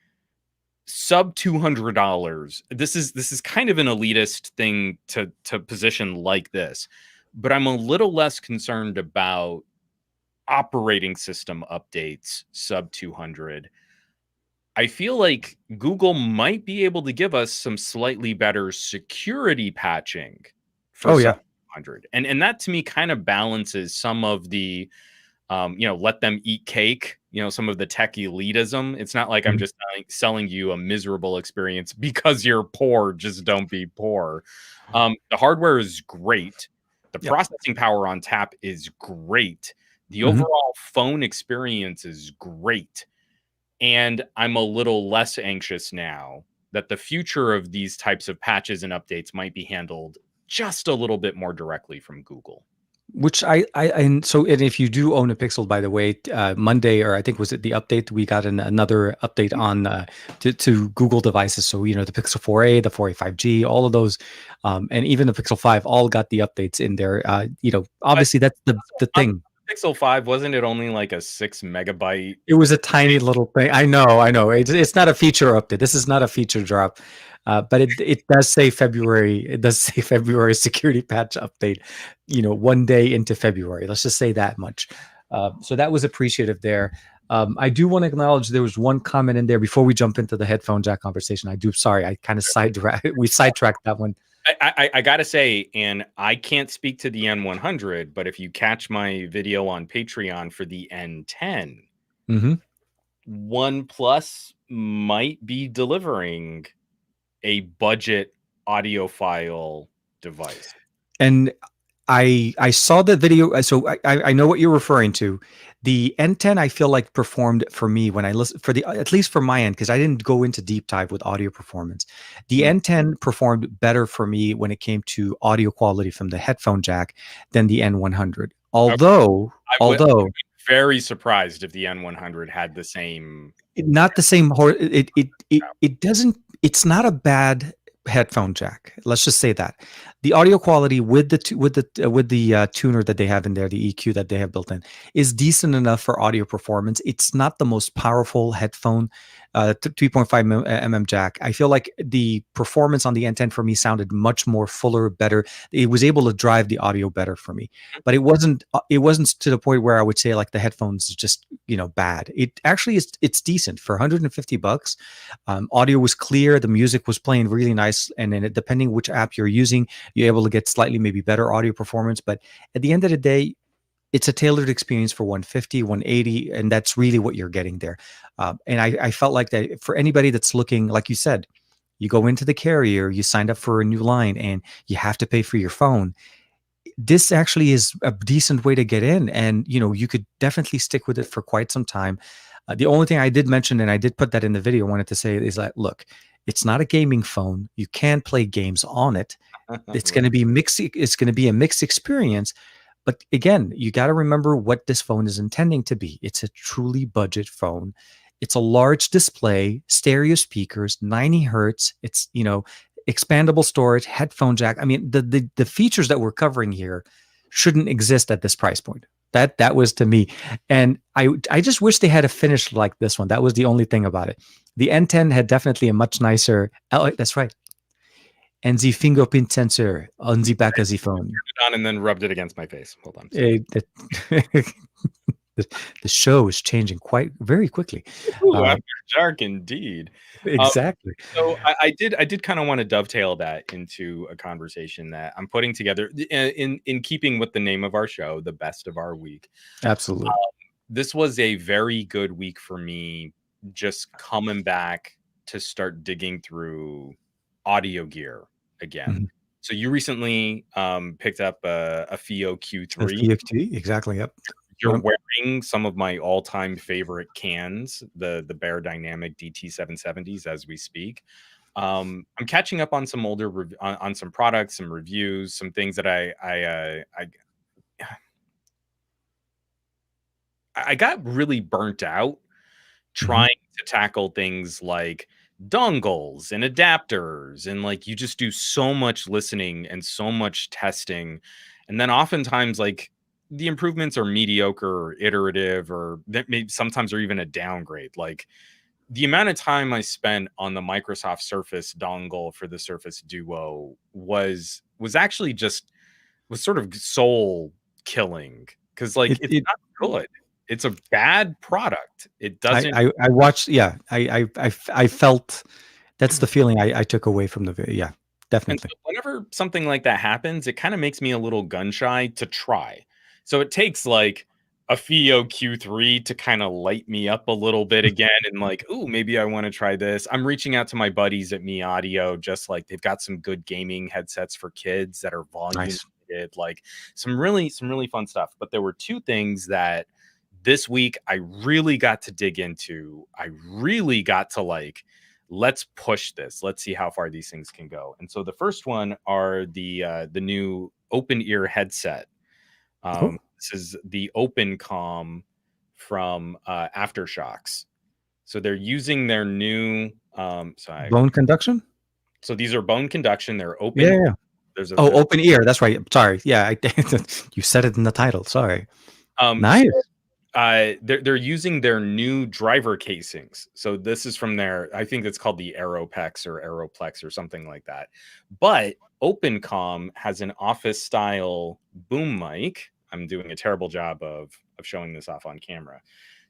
sub $200. This is kind of an elitist thing to position like this, but I'm a little less concerned about operating system updates sub 200. I feel like Google might be able to give us some slightly better security patching for Oh sub yeah. 200. And that to me kind of balances some of the let them eat cake, some of the tech elitism. It's not like I'm Mhm. just selling you a miserable experience because you're poor. Just don't be poor. The hardware is great. The Yep. processing power on tap is great. The Mhm. overall phone experience is great. And I'm a little less anxious now that the future of these types of patches and updates might be handled just a little bit more directly from Google. Which and so, and if you do own a Pixel, by the way, Monday, or I think was it the update, we got another update on to Google devices. So the Pixel 4a, the 4a 5G, all of those, and even the Pixel 5 all got the updates in there. But Obviously that's the on thing. the Pixel 5, wasn't it only like a 6 megabyte? It was a tiny little thing. I know. It's not a feature update. This is not a feature drop, but it does say February. It does say February security patch update. One day into February. Let's just say that much. So that was appreciative there. I do want to acknowledge there was one comment in there before we jump into the headphone jack conversation. Sorry, I kind of sidetracked that one. I gotta say, and I can't speak to the N100, but if you catch my video on Patreon for the N10, Mm-hmm. OnePlus might be delivering a budget audiophile device. And I saw the video, so I know what you're referring to. The N10 I feel like performed for me when I listened, for the at least for my end, because I didn't go into deep dive with audio performance. The Mhm. N10 performed better for me when it came to audio quality from the headphone jack than the N100. Although I would although be very surprised if the N100 had the same. not the same it doesn't, it's not a bad headphone jack, let's just say that. The audio quality with the tuner that they have in there, the EQ that they have built in, is decent enough for audio performance. It's not the most powerful headphone 3.5 mm jack. I feel like the performance on the N10 for me sounded much more fuller, better. It was able to drive the audio better for me, but it wasn't to the point where I would say like the headphones is just bad. It actually is, it's decent for $150. Audio was clear, the music was playing really nice, and then depending which app you're using, you're able to get slightly maybe better audio performance. But at the end of the day, it's a tailored experience for 150, 180, and that's really what you're getting there. And I felt like that for anybody that's looking, like you said, you go into the carrier, you signed up for a new line, and you have to pay for your phone. This actually is a decent way to get in, and you could definitely stick with it for quite some time. The only thing I did mention, and I did put that in the video, I wanted to say is that, look, it's not a gaming phone. You can play games on it. It's going to be mixed. It's going to be a mixed experience, But again, you got to remember what this phone is intending to be. It's a truly budget phone. It's a large display, stereo speakers, 90 hertz. It's, expandable storage, headphone jack. I mean, the features that we're covering here shouldn't exist at this price point. That was to me. And I just wish they had a finish like this one. That was the only thing about it. The N10 had definitely a much nicer. Oh, that's right. And the fingerprint sensor on the back of the phone. Turned it on and then rubbed it against my face. Hold on. The show is changing very quickly. Ooh, after dark, indeed. Exactly. So I did kind of want to dovetail that into a conversation that I'm putting together in keeping with the name of our show, the best of our week. Absolutely. This was a very good week for me, just coming back to start digging through audio gear again. Mhm. So you recently picked up a FIO Q3. FTFT, exactly. Yep. You're wearing some of my all-time favorite cans, the Bear Dynamic DT770s, as we speak. I'm catching up on some older on some products, some reviews, some things that I got really burnt out trying to tackle things like dongles and adapters, and like you just do so much listening and so much testing, and then oftentimes like the improvements are mediocre or iterative, or that maybe sometimes are even a downgrade. Like the amount of time I spent on the Microsoft Surface dongle for the Surface Duo was actually just was sort of soul killing, because like it's not good. It's a bad product. It doesn't. I watched. Yeah, I felt that's the feeling I took away from the video. Yeah, definitely. And so whenever something like that happens, it kind of makes me a little gun shy to try. So it takes like a FIO Q3 to kind of light me up a little bit again, and like, ooh, maybe I want to try this. I'm reaching out to my buddies at Me Audio, just like they've got some good gaming headsets for kids that are volume rated, like some really fun stuff. But there were two things that this week I really got to dig into. I really got to like, let's push this. Let's see how far these things can go. And so the first one are the new open ear headset. This is the OpenCom from Aftershocks. So they're using their new bone conduction. So these are bone conduction. They're open. Yeah. There's open ear. That's right. Sorry. Yeah, you said it in the title. Sorry. Nice. They're using their new driver casings. So this is from their, I think it's called the Aeropex or Aeroplex or something like that. But OpenCom has an office style boom mic. I'm doing a terrible job of showing this off on camera.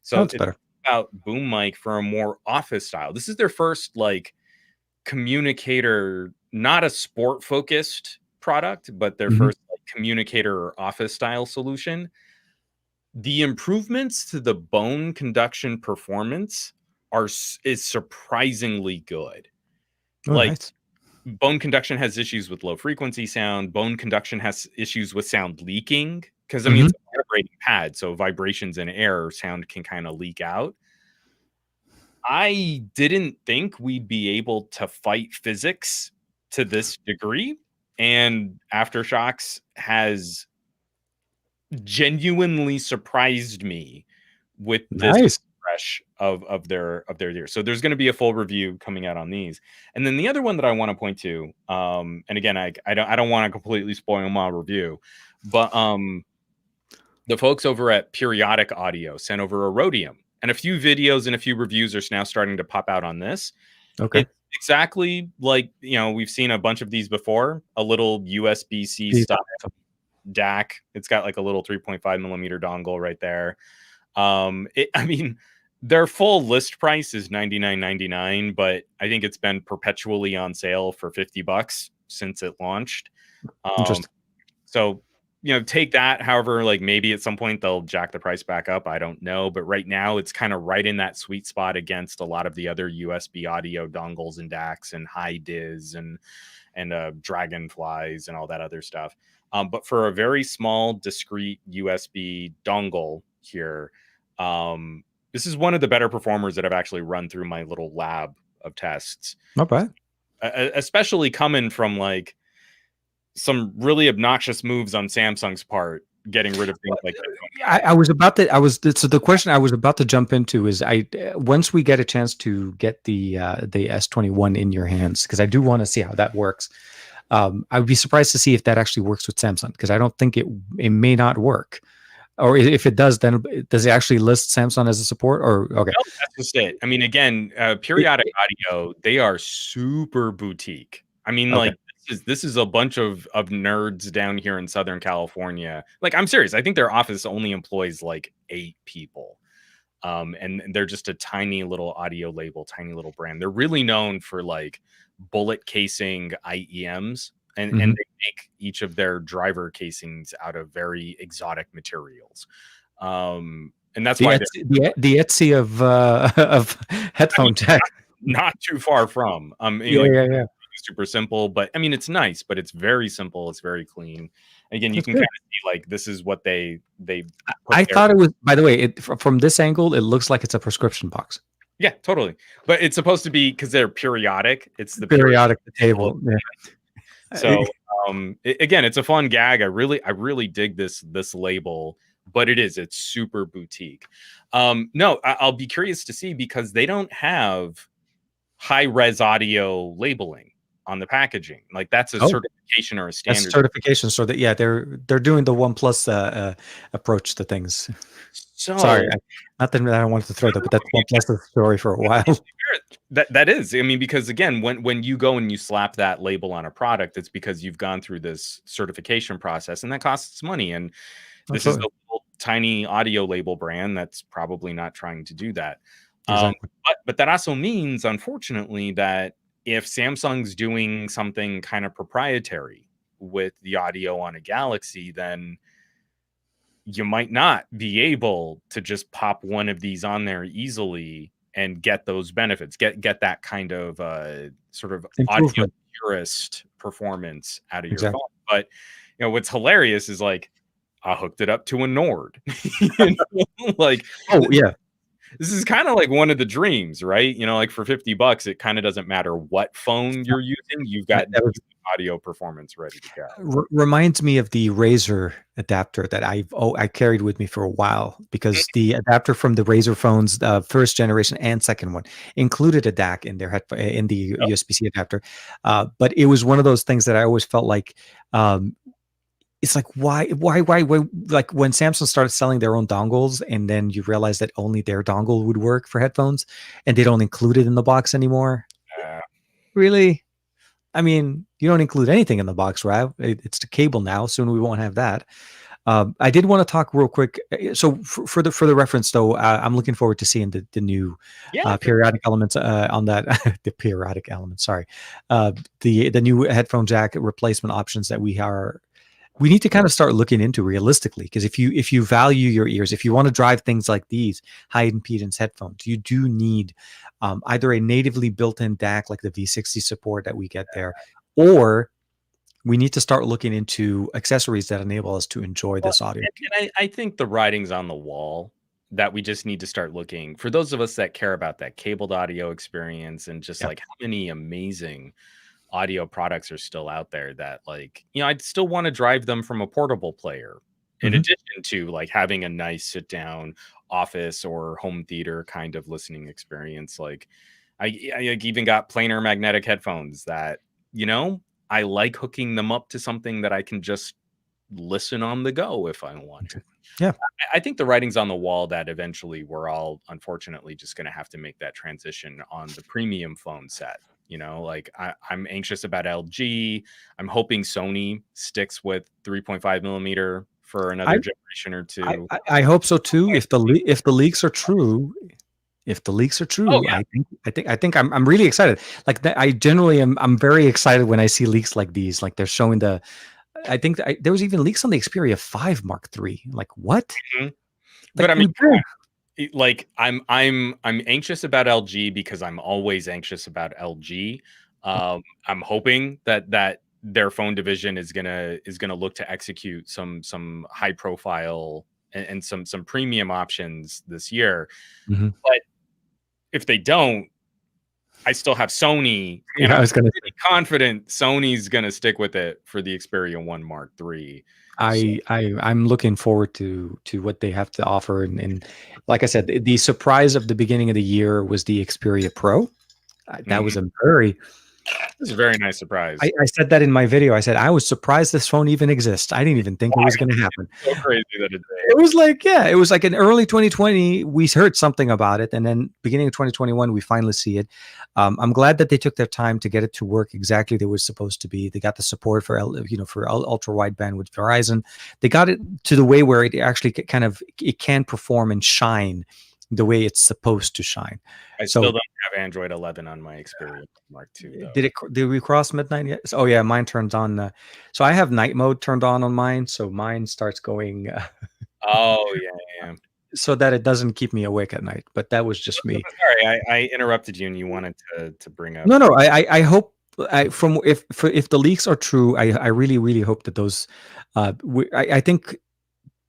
So it's better about boom mic for a more office style. This is their first like communicator, not a sport focused product, but their first like, communicator or office style solution. The improvements to the bone conduction performance is surprisingly good. Nice. Bone conduction has issues with low frequency sound. Bone conduction has issues with sound leaking, because I mean it's a vibrating pad, so vibrations in air, sound can kind of leak out. I didn't think we'd be able to fight physics to this degree, and Aftershocks has genuinely surprised me with this refresh of their gear. So there's going to be a full review coming out on these. And then the other one that I want to point to, and again, I don't want to completely spoil my review, but the folks over at Periodic Audio sent over a Rhodium, and a few videos and a few reviews are now starting to pop out on this. Okay. It's exactly like, we've seen a bunch of these before, a little USB-C style DAC. It's got like a little 3.5 millimeter dongle right there. I mean, their full list price is $99.99, but I think it's been perpetually on sale for $50 since it launched. Interesting. So, take that. However, like maybe at some point they'll jack the price back up. I don't know. But right now it's kind of right in that sweet spot against a lot of the other USB audio dongles and DACs and high Diz and Dragonflies and all that other stuff. But for a very small, discrete USB dongle here, this is one of the better performers that I've actually run through my little lab of tests. Not bad. Especially coming from like some really obnoxious moves on Samsung's part, getting rid of things like that. I was about to. I was so the question I was about to jump into is once we get a chance to get the S21 in your hands, because I do want to see how that works. I would be surprised to see if that actually works with Samsung, because I don't think it may not work. Or if it does, then does it actually list Samsung as a support? Or okay, No, that's just it. I mean, again, periodic audio, they are super boutique. I mean, okay, like this is a bunch of nerds down here in Southern California. Like, I'm serious. I think their office only employs like 8 people. And they're just a tiny little audio label, tiny little brand. They're really known for like bullet casing IEMs, and Mhm. they make each of their driver casings out of very exotic materials. And that's the why they're, Etsy, the Etsy of of I mean, headphone tech. not too far from. You know, Yeah, like yeah, yeah. super simple, but I mean, it's nice, but it's very simple. It's very clean. Again, you That's can good. kind of see like this is what they put I there. thought it was. By the way, from this angle, it looks like it's a prescription box. Yeah, totally. But it's supposed to be because they're periodic. It's the periodic Periodic the table. table. Yeah. So again, it's a fun gag. I really dig this label, but it's super boutique. No, I'll be curious to see because they don't have high res audio labeling on the packaging. Like that's a Oh, certification or a that's standard. certification. So that, yeah, they're doing the OnePlus approach to things. Sorry, So not that I wanted to throw that, but that's OnePlus's story for a while. that is, I mean, because again, when you go and you slap that label on a product, it's because you've gone through this certification process, and that costs money. And this is Absolutely, the little tiny audio label brand that's probably not trying to do that. exactly. But that also means, unfortunately, that if Samsung's doing something kind of proprietary with the audio on a Galaxy, then you might not be able to just pop one of these on there easily and get those benefits, get that kind of sort of audio Improvement. purist performance out of your Exactly. phone. But what's hilarious is like I hooked it up to a Nord. You know, like Oh yeah, this is kind of like one of the dreams, right? Like for $50, it kind of doesn't matter what phone you're using, you've got that was audio performance ready to go. reminds me of the Razer adapter that I carried with me for a while, because the adapter from the Razer phones, first generation and second one, included a DAC in their in the Yep. USB-C adapter. But it was one of those things that I always felt like, um, it's like why like when Samsung started selling their own dongles, and then you realize that only their dongle would work for headphones, and they don't include it in the box anymore. Uh, Really? I mean, you don't include anything in the box, right? It's the cable now. Soon we won't have that. I did want to talk real quick. So for the reference, though, I'm looking forward to seeing the new yeah, for periodic elements on that. The periodic elements. Sorry, the new headphone jack replacement options that we need to kind of start looking into realistically, because if you value your ears, if you want to drive things like these high impedance headphones, you do need either a natively built-in DAC like the V60 support that we get there, or we need to start looking into accessories that enable us to enjoy Well, this audio. and I think the writing's on the wall that we just need to start looking for those of us that care about that cabled audio experience and just Yeah. like how many amazing audio products are still out there that like, I'd still want to drive them from a portable player in Mhm. addition to like having a nice sit down office or home theater kind of listening experience. Like I like, even got planar magnetic headphones that, you know, I like hooking them up to something that I can just listen on the go if I want to. Yeah. I think the writing's on the wall that eventually we're all unfortunately just going to have to make that transition on the premium phone set. Like I'm anxious about LG. I'm hoping Sony sticks with 3.5 millimeter for I another generation or I two. I hope so too. If the leaks are true, Oh I think I'm really excited. Like that, I generally I'm very excited when I see leaks like these. Like they're showing the. I think there was even leaks on the Xperia 5 Mark III. Like what? yeah. Mhm. But Like I mean, bro, like I'm anxious about LG because I'm always anxious about LG. I'm hoping that their phone division is gonna look to execute some high profile and some premium options this year. Mhm. But if they don't, I still have Sony, and Yeah, I I'm was gonna pretty confident Sony's gonna stick with it for the Xperia 1 Mark III. So I'm looking forward to what they have to offer, and like I said, the surprise of the beginning of the year was the Xperia Pro. That was mhm. a very This is a very nice surprise. I said that in my video. I said I was surprised this phone even exists. I didn't even think it was going to happen. So crazy that it did. It was like, yeah, it was like in early 2020, we heard something about it. And then beginning of 2021, we finally see it. I'm glad that they took their time to get it to work exactly the way it was supposed to be. They got the support for, ultra wideband with Verizon. They got it to the way where it actually kind of, it can perform and shine the way it's supposed to shine. I So still don't have Android 11 on my Xperia Mark II, though. did we cross midnight yet? Oh yeah, mine turns on. So I have night mode turned on mine. So mine starts going, Oh, yeah, yeah. so that it doesn't keep me awake at night. But that was just me. Sorry, I interrupted you, and you wanted to bring up. No. I hope from if the leaks are true, I really hope that those. I think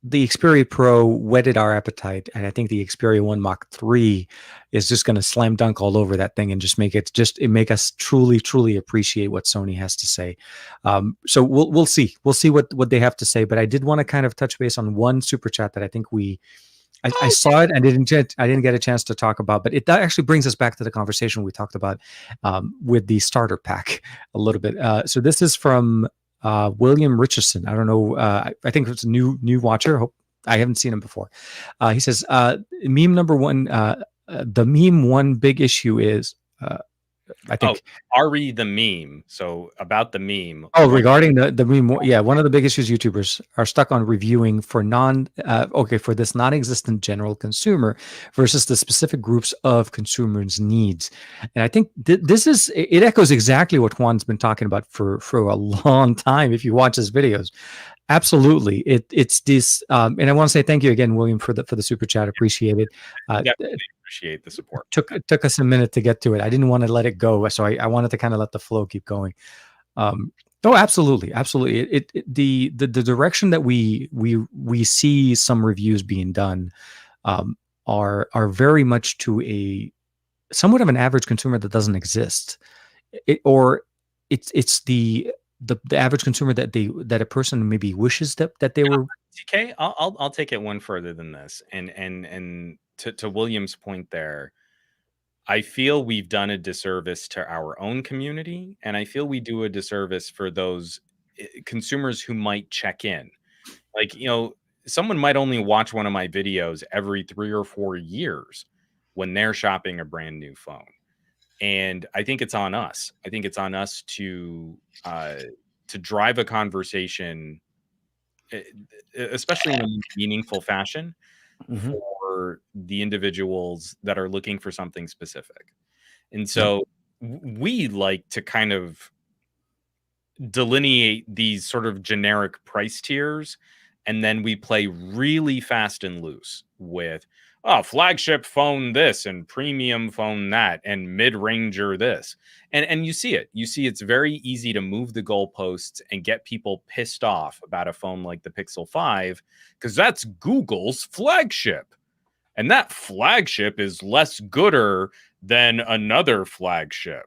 the Xperia Pro whetted our appetite, and I think the Xperia 1 Mark III is just going to slam dunk all over that thing and just make us truly appreciate what Sony has to say. So we'll see what they have to say. But I did want to kind of touch base on one super chat that I think I saw it and I didn't get a chance to talk about, but that actually brings us back to the conversation we talked about with the starter pack a little bit. So this is from William Richardson. I don't know. I think it's a new watcher. Hope I haven't seen him before. He says, meme number one, the meme one big issue is, I think. Ari the meme. So about the meme. Oh, regarding the meme, yeah, one of the big issues YouTubers are stuck on reviewing for for this non-existent general consumer versus the specific groups of consumers' needs. And I think this it echoes exactly what Juan's been talking about for a long time. If you watch his videos, absolutely, it's this. And I want to say thank you again, William, for the super chat. Appreciate it. Definitely appreciate the support. Took us a minute to get to it. I didn't want to let it go, so I wanted to kind of let the flow keep going. Oh, absolutely. The direction that we see some reviews being done are very much to a somewhat of an average consumer that doesn't exist, it's the average consumer that a person maybe wishes that they were. TK, I'll take it one further than this, and to William's point there, I feel we've done a disservice to our own community, and I feel we do a disservice for those consumers who might check in. Like, someone might only watch one of my videos every 3 or 4 years when they're shopping a brand new phone. And I think it's on us. I think it's on us to drive a conversation, especially in a meaningful fashion, for the individuals that are looking for something specific. And so we like to kind of delineate these sort of generic price tiers, and then we play really fast and loose with flagship phone this and premium phone that and mid-ranger this. And you see it's very easy to move the goalposts and get people pissed off about a phone like the Pixel 5 because that's Google's flagship. And that flagship is less gooder than another flagship.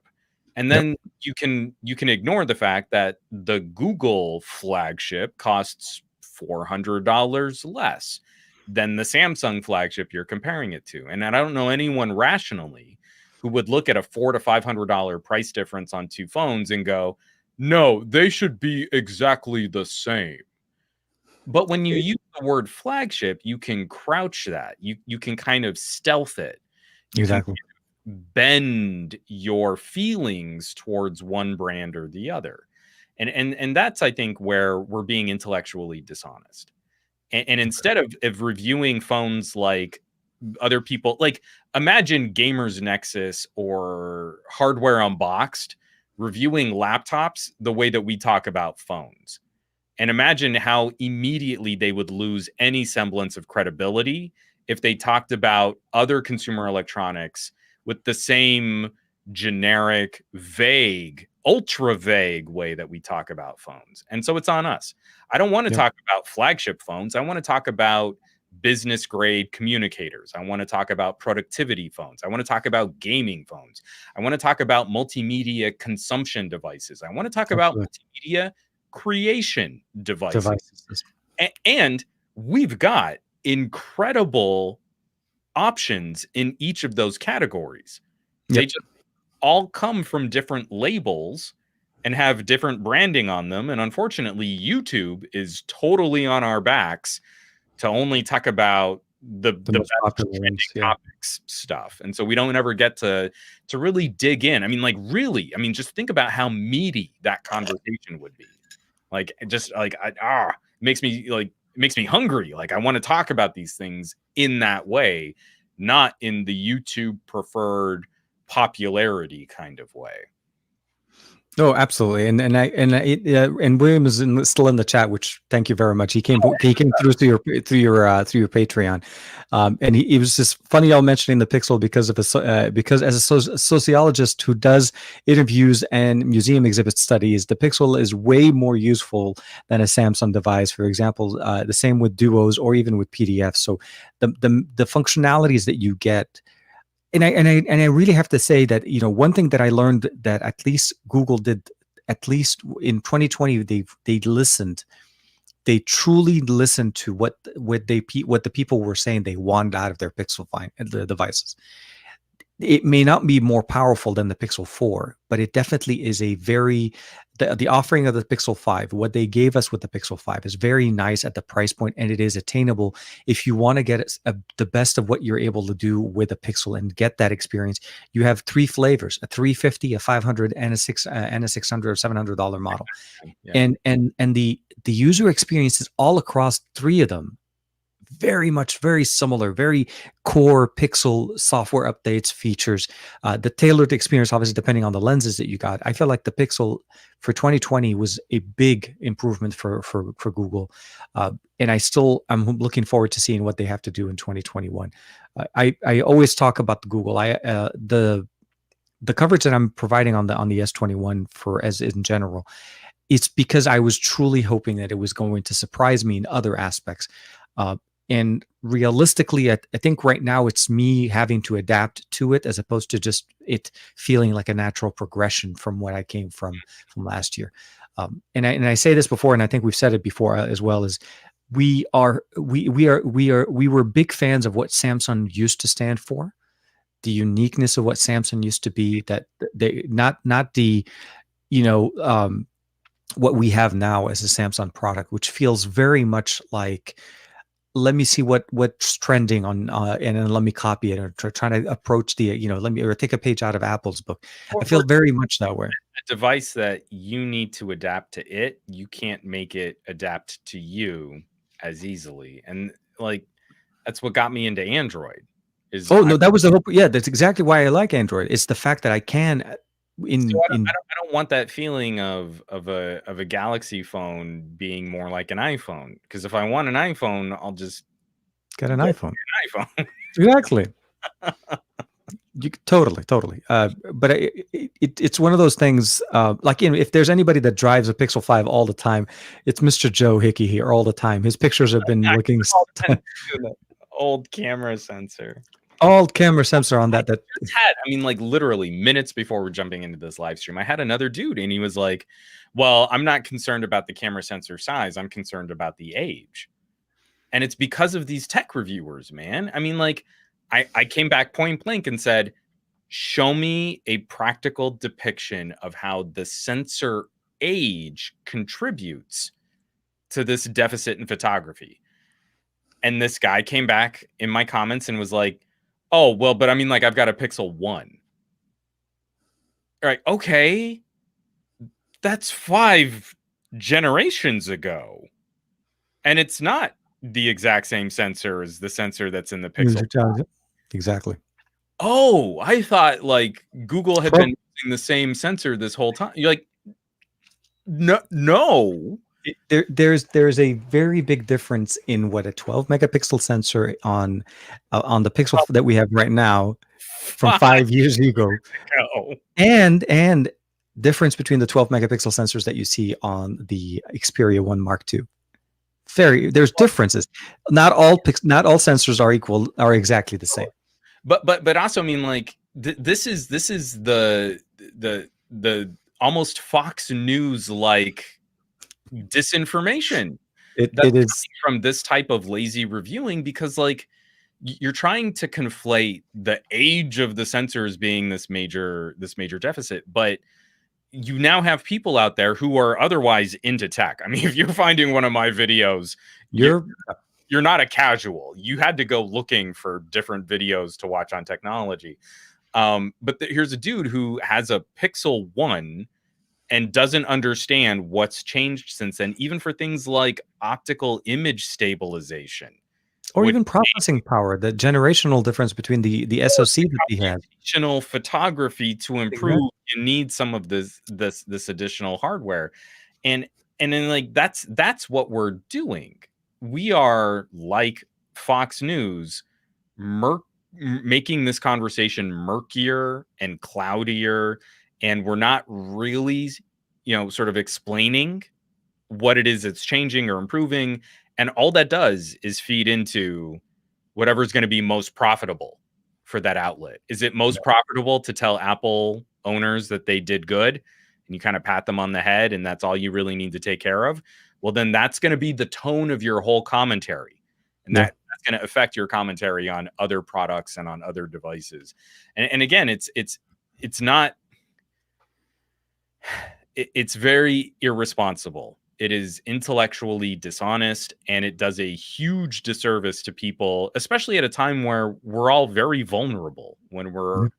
And then you can ignore the fact that the Google flagship costs $400 less than the Samsung flagship you're comparing it to. And I don't know anyone rationally who would look at a $400 to $500 price difference on two phones and go, no, they should be exactly the same. But when you use the word flagship, you can crouch that. You can kind of stealth it. Exactly. Bend your feelings towards one brand or the other. And that's, I think, where we're being intellectually dishonest. And instead of reviewing phones like other people, like imagine Gamers Nexus or Hardware Unboxed reviewing laptops the way that we talk about phones. And imagine how immediately they would lose any semblance of credibility if they talked about other consumer electronics with the same generic, vague, ultra vague way that we talk about phones. And so it's on us. I don't want to talk about flagship phones. I want to talk about business grade communicators. I want to talk about productivity phones. I want to talk about gaming phones. I want to talk about multimedia consumption devices. I want to talk about Absolutely. multimedia creation devices. Devices. And we've got incredible options in each of those categories. They Yep. just all come from different labels and have different branding on them. And unfortunately, YouTube is totally on our backs to only talk about the The most best popular trending ones. Yeah. topics stuff. And so we don't ever get to really dig in. I mean, like really, I mean, just think about how meaty that conversation would be. Like just like makes me hungry. Like I want to talk about these things in that way, not in the YouTube preferred popularity kind of way. Oh, absolutely, and William is still in the chat, which thank you very much. He came through through your Patreon, and he was just funny y'all mentioning the Pixel because because as a sociologist who does interviews and museum exhibit studies, the Pixel is way more useful than a Samsung device. For example, the same with Duos or even with PDFs. So the functionalities that you get. And I really have to say that, you know, one thing that I learned that at least Google did, at least in 2020, they truly listened to what the people were saying they wanted out of their Pixel the devices. It may not be more powerful than the Pixel 4, but it definitely is the offering of the Pixel 5, what they gave us with the Pixel 5 is very nice at the price point, and it is attainable if you want to get the best of what you're able to do with a Pixel and get that experience. You have 3 flavors: a $350, a $500, and a $600 or $700 model. Yeah. And the user experience is all across 3 of them very similar, very core Pixel software updates, features, the tailored experience, obviously depending on the lenses that you got. I feel like the Pixel for 2020 was a big improvement for Google, and I'm looking forward to seeing what they have to do in 2021. I always talk about the Google. The coverage that I'm providing on the S21 as in general, it's because I was truly hoping that it was going to surprise me in other aspects. And realistically, I think right now it's me having to adapt to it as opposed to just it feeling like a natural progression from what I came from last year. And I say this before, and I think we've said it before as well, is we were big fans of what Samsung used to stand for, the uniqueness of what Samsung used to be, that they not the, you know, what we have now as a Samsung product, which feels very much like, let me see what's trending on, and then let me copy it, or trying to approach the, you know, or take a page out of Apple's book. I feel very much that way. A device that you need to adapt to it, you can't make it adapt to you as easily. And like, that's what got me into Android. No, that was the hope. Yeah, that's exactly why I like Android. It's the fact that I can. I don't want that feeling of a Galaxy phone being more like an iPhone, because if I want an iPhone, I'll just get an iPhone. An iPhone. Exactly. Totally. But it's one of those things. Like, you know, if there's anybody that drives a Pixel 5 all the time, it's Mr. Joe Hickey here all the time. His pictures have been looking old camera sensor. All camera sensor on that. I mean, like literally minutes before we're jumping into this live stream, I had another dude, and he was like, "Well, I'm not concerned about the camera sensor size. I'm concerned about the age." And it's because of these tech reviewers, man. I mean, like, I came back point blank and said, "Show me a practical depiction of how the sensor age contributes to this deficit in photography." And this guy came back in my comments and was like, "Oh, well, but I mean, like, I've got a Pixel 1. All right, okay. That's 5 generations ago. And it's not the exact same sensor as the sensor that's in the Pixel. Exactly. Oh, I thought like Google had been using the same sensor this whole time. You're like, no. There's a very big difference in what a 12 megapixel sensor on the Pixel that we have right now from 5 years ago, and difference between the 12 megapixel sensors that you see on the Xperia 1 Mark II. there's differences. Not all sensors are exactly the same. But also, I mean, like this is the almost Fox News like disinformation It that's is. coming from this type of lazy reviewing, because like you're trying to conflate the age of the sensors being this major deficit, but you now have people out there who are otherwise into tech. I mean, if you're finding one of my videos, you're not a casual. You had to go looking for different videos to watch on technology. But here's a dude who has a Pixel 1 and doesn't understand what's changed since then, even for things like optical image stabilization. Or even processing power, the generational difference between the SoC that he has. Computational photography to improve, exactly. You need some of this additional hardware. And then like that's what we're doing. We are, like Fox News, making this conversation murkier and cloudier, and we're not really, sort of explaining what it is that's changing or improving. And all that does is feed into whatever's going to be most profitable for that outlet. Is it most profitable to tell Apple owners that they did good and you kind of pat them on the head and that's all you really need to take care of? Well, then that's going to be the tone of your whole commentary. And that's going to affect your commentary on other products and on other devices. And again, it's not, it's very irresponsible. It is intellectually dishonest, and it does a huge disservice to people, especially at a time where we're all very vulnerable, when we're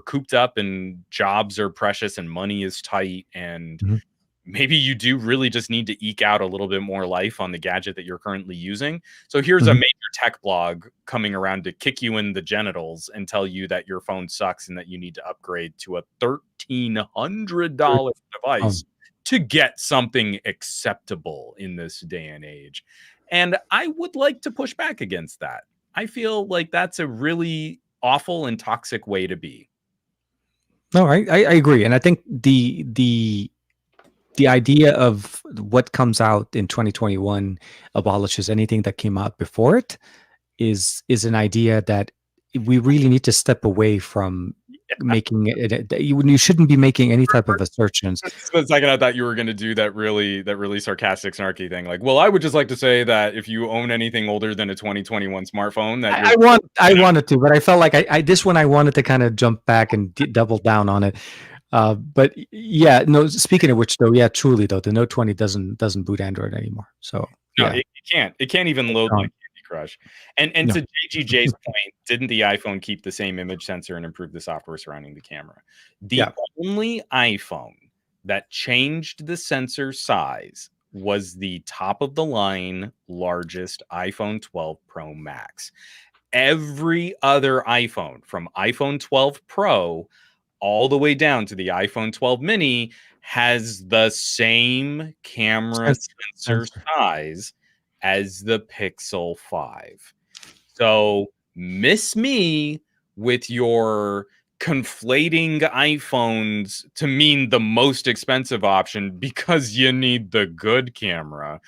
cooped up and jobs are precious and money is tight, and maybe you do really just need to eke out a little bit more life on the gadget that you're currently using. So here's a major tech blog coming around to kick you in the genitals and tell you that your phone sucks and that you need to upgrade to a $1,300 device to get something acceptable in this day and age. And I would like to push back against that. I feel like that's a really awful and toxic way to be. No, I agree. And I think the idea of what comes out in 2021 abolishes anything that came out before it is an idea that we really need to step away from making it. You shouldn't be making any type of assertions. For a second, I thought you were going to do that really sarcastic, snarky thing. Like, well, I would just like to say that if you own anything older than a 2021 smartphone, that I wanted to, but I felt like this one I wanted to kind of jump back and double down on it. But yeah, no. Speaking of which, though, yeah, truly though, the Note 20 doesn't boot Android anymore. So no, it can't. It can't even load like Candy Crush. And no. To JGJ's point, didn't the iPhone keep the same image sensor and improve the software surrounding the camera? The only iPhone that changed the sensor size was the top of the line largest iPhone 12 Pro Max. Every other iPhone, from iPhone 12 Pro all the way down to the iPhone 12 mini, has the same camera sensor size as the Pixel 5. So miss me with your conflating iPhones to mean the most expensive option because you need the good camera,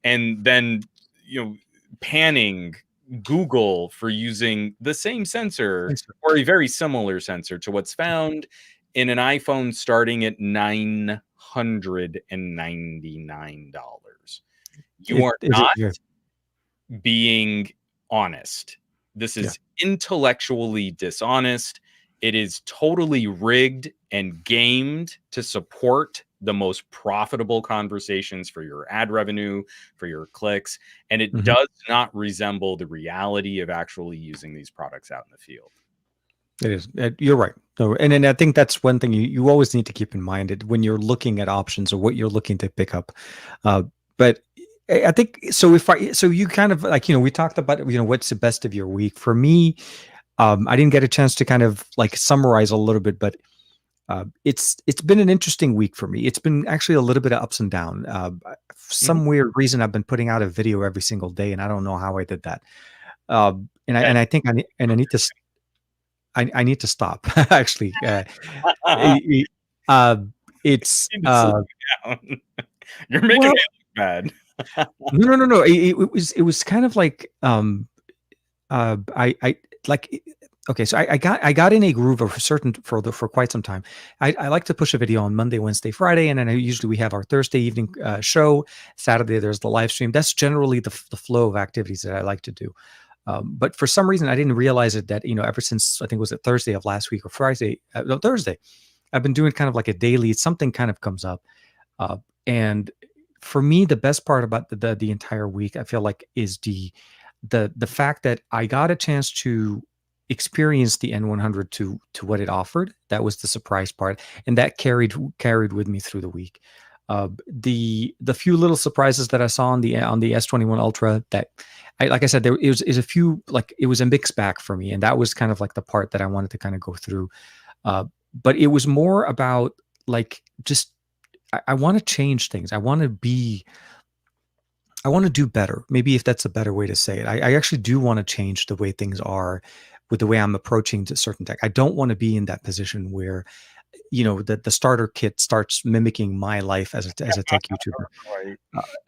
and then panning Google for using the same sensor or a very similar sensor to what's found in an iPhone starting at $999. You are not being honest. This is intellectually dishonest. It is totally rigged and gamed to support the most profitable conversations for your ad revenue, for your clicks, and it does not resemble the reality of actually using these products out in the field. It is. You're right. And then I think that's one thing you always need to keep in mind when you're looking at options or what you're looking to pick up. But I think so. So you kind of like, we talked about, what's the best of your week. For me, I didn't get a chance to kind of like summarize a little bit, but it's been an interesting week for me. It's been actually a little bit of ups and downs. For some weird reason, I've been putting out a video every single day, and I don't know how I did that. I think I need to. I need to stop. Actually, it's you're making me look bad. No. It was kind of like I like okay, so I got in a groove of certain for quite some time. I like to push a video on Monday, Wednesday, Friday, and then usually we have our Thursday evening show. Saturday there's the live stream. That's generally the flow of activities that I like to do. But for some reason, I didn't realize it that ever since I think it was it Thursday of last week or Friday, no, Thursday, I've been doing kind of like a daily. Something kind of comes up, and for me, the best part about the entire week, I feel like, is the fact that I got a chance to experience the N100 to what it offered. That was the surprise part, and that carried with me through the week. The few little surprises that I saw on the S21 Ultra, that like I said, there is a few, like it was a mixed bag for me, and that was kind of like the part that I wanted to kind of go through. Uh, but it was more about like just I want to change things. I want to do better. Maybe if that's a better way to say it. I actually do want to change the way things are with the way I'm approaching to certain tech. I don't want to be in that position where, the starter kit starts mimicking my life as a tech YouTuber. Right.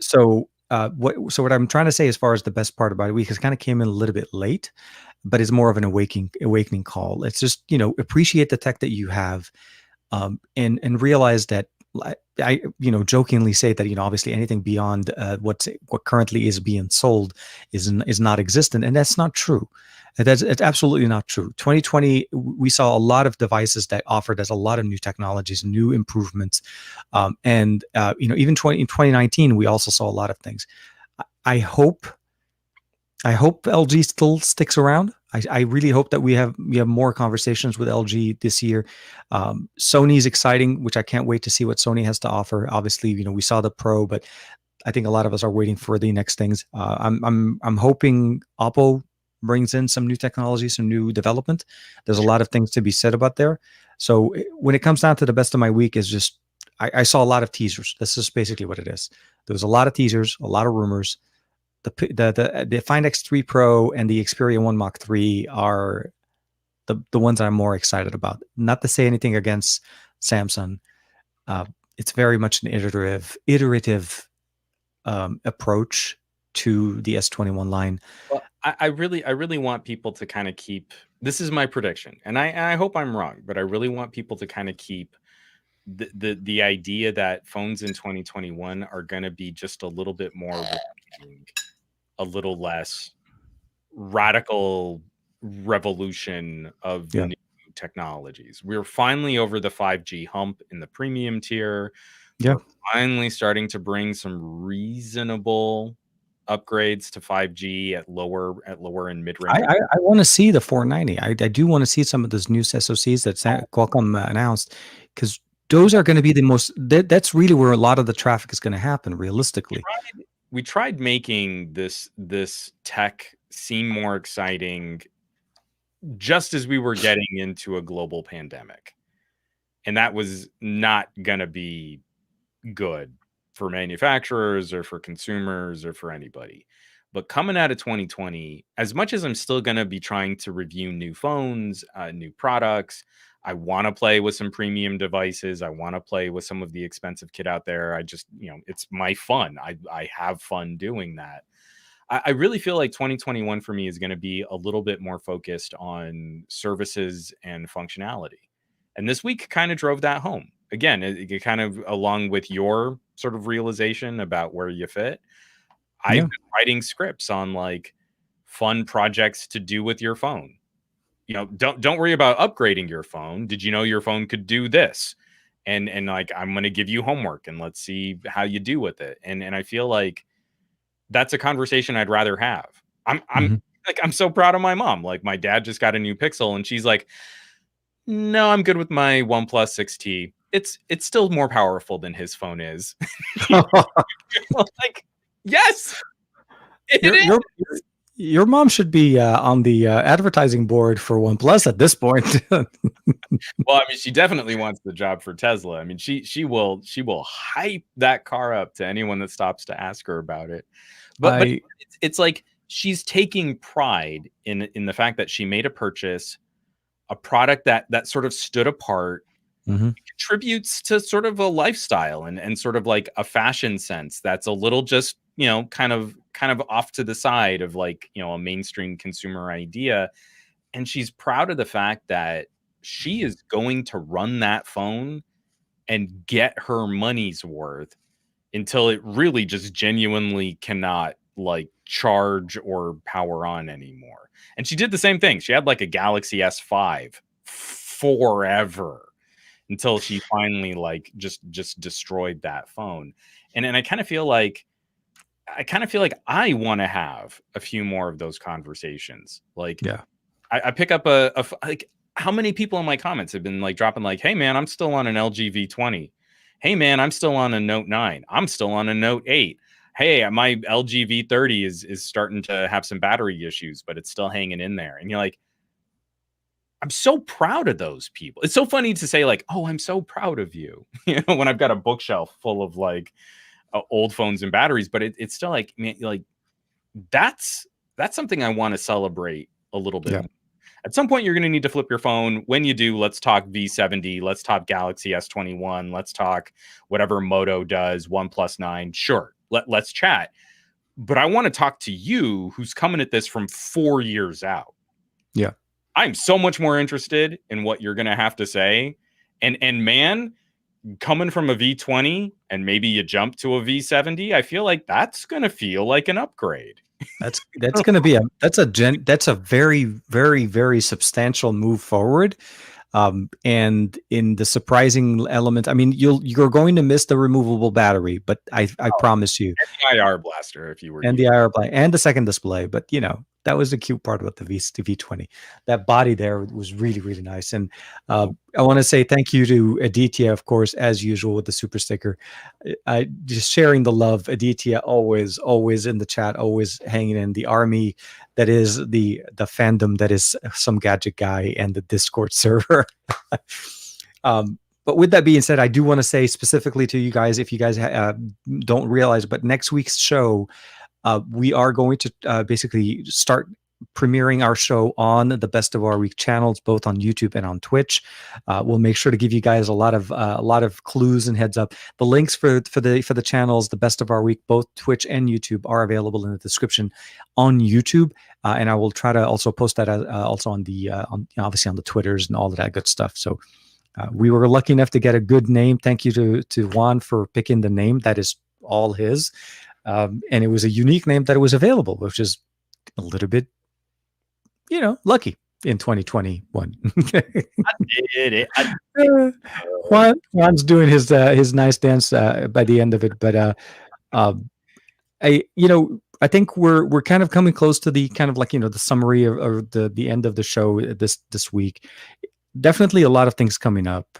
So what I'm trying to say as far as the best part about the week is kind of came in a little bit late, but it's more of an awakening call. It's just, appreciate the tech that you have, and realize that I jokingly say that obviously anything beyond what currently is being sold is not existent, and that's not true. It's absolutely not true. 2020, we saw a lot of devices that offered us a lot of new technologies, new improvements, and even in 2019, we also saw a lot of things. I hope I hope LG still sticks around. I really hope that we have more conversations with LG this year. Sony's exciting, which I can't wait to see what Sony has to offer. Obviously, we saw the Pro, but I think a lot of us are waiting for the next things. I'm hoping Oppo brings in some new technology, some new development. There's a lot of things to be said about there. So when it comes down to the best of my week, is just I saw a lot of teasers. This is basically what it is. There was a lot of teasers, a lot of rumors. The Find X3 Pro and the Xperia 1 Mark 3 are the ones I'm more excited about. Not to say anything against Samsung. It's very much an iterative approach to the S21 line. Well, I really want people to kind of keep. This is my prediction, and I hope I'm wrong, but I really want people to kind of keep the idea that phones in 2021 are going to be just a little bit more refined, a little less radical revolution of Yeah. new technologies. We're finally over the 5G hump in the premium tier. Yeah. We're finally starting to bring some reasonable upgrades to 5G at lower and mid-range. I want to see the 490. I do want to see some of those new SoCs that Qualcomm announced, because those are going to be the most. That's really where a lot of the traffic is going to happen, realistically. We tried making this tech seem more exciting just as we were getting into a global pandemic. And that was not going to be good for manufacturers or for consumers or for anybody. But coming out of 2020, as much as I'm still going to be trying to review new phones, new products, I want to play with some premium devices. I want to play with some of the expensive kit out there. I just, it's my fun. I have fun doing that. I really feel like 2021 for me is going to be a little bit more focused on services and functionality. And this week kind of drove that home. Again, it kind of along with your sort of realization about where you fit. I've Yeah. been writing scripts on like fun projects to do with your phone. Don't worry about upgrading your phone. Did you know your phone could do this? And like I'm going to give you homework and let's see how you do with it. And I feel like that's a conversation I'd rather have. Mhm. I'm so proud of my mom. Like my dad just got a new Pixel and she's like, "No, I'm good with my OnePlus 6T. It's still more powerful than his phone is." Like, yes, it your is. your your mom should be on the advertising board for OnePlus at this point. Well, I mean, she definitely wants the job for Tesla. I mean, she will hype that car up to anyone that stops to ask her about it. But I it's like she's taking pride in the fact that she made a purchase, a product that sort of stood apart, Mhm. contributes to sort of a lifestyle and sort of like a fashion sense that's a little just kind of off to the side of like, a mainstream consumer idea. And she's proud of the fact that she is going to run that phone and get her money's worth until it really just genuinely cannot like charge or power on anymore. And she did the same thing. She had like a Galaxy S5 forever until she finally like just destroyed that phone. And I kind of feel like I want to have a few more of those conversations. Like, Yeah. I pick up like, how many people in my comments have been like dropping like, hey man, I'm still on an LG V20. Hey man, I'm still on a Note 9. I'm still on a Note 8. Hey, my LG V30 is starting to have some battery issues, but it's still hanging in there. And you're like, I'm so proud of those people. It's so funny to say like, oh, I'm so proud of you, when I've got a bookshelf full of like old phones and batteries, but it's still like, man, like that's something I want to celebrate a little bit. Yeah. At some point, you're going to need to flip your phone. When you do, let's talk V70. Let's talk Galaxy S21. Let's talk whatever Moto does, OnePlus 9. Sure, let's chat. But I want to talk to you, who's coming at this from 4 years out. Yeah. I'm so much more interested in what you're going to have to say. And man, coming from a V20 and maybe you jump to a V70, I feel like that's going to feel like an upgrade. That's going to be that's a very, very, very substantial move forward. And in the surprising element, I mean, you're going to miss the removable battery, but I promise you, and the IR blaster, if you were, and the IR blaster, and the second display. But that was the cute part about the V20. That body there was really, really nice. And I want to say thank you to Aditya, of course, as usual, with the super sticker. Just sharing the love. Aditya always in the chat, always hanging in the army. That is the fandom that is some gadget guy and the Discord server. But with that being said, I do want to say specifically to you guys, if you guys don't realize, but next week's show, we are going to basically start premiering our show on the Best of Our Week channels, both on YouTube and on Twitch. We'll make sure to give you guys a lot of clues and heads up. The links for the channels, the Best of Our Week, both Twitch and YouTube, are available in the description on YouTube, and I will try to also post that also on the obviously on the Twitters and all of that good stuff. So we were lucky enough to get a good name. Thank you to Juan for picking the name. That is all his. And it was a unique name that was available, which is a little bit, lucky in 2021. I did it. Juan's doing his nice dance by the end of it, but I think we're kind of coming close to the kind of like the summary or the end of the show this week. Definitely a lot of things coming up.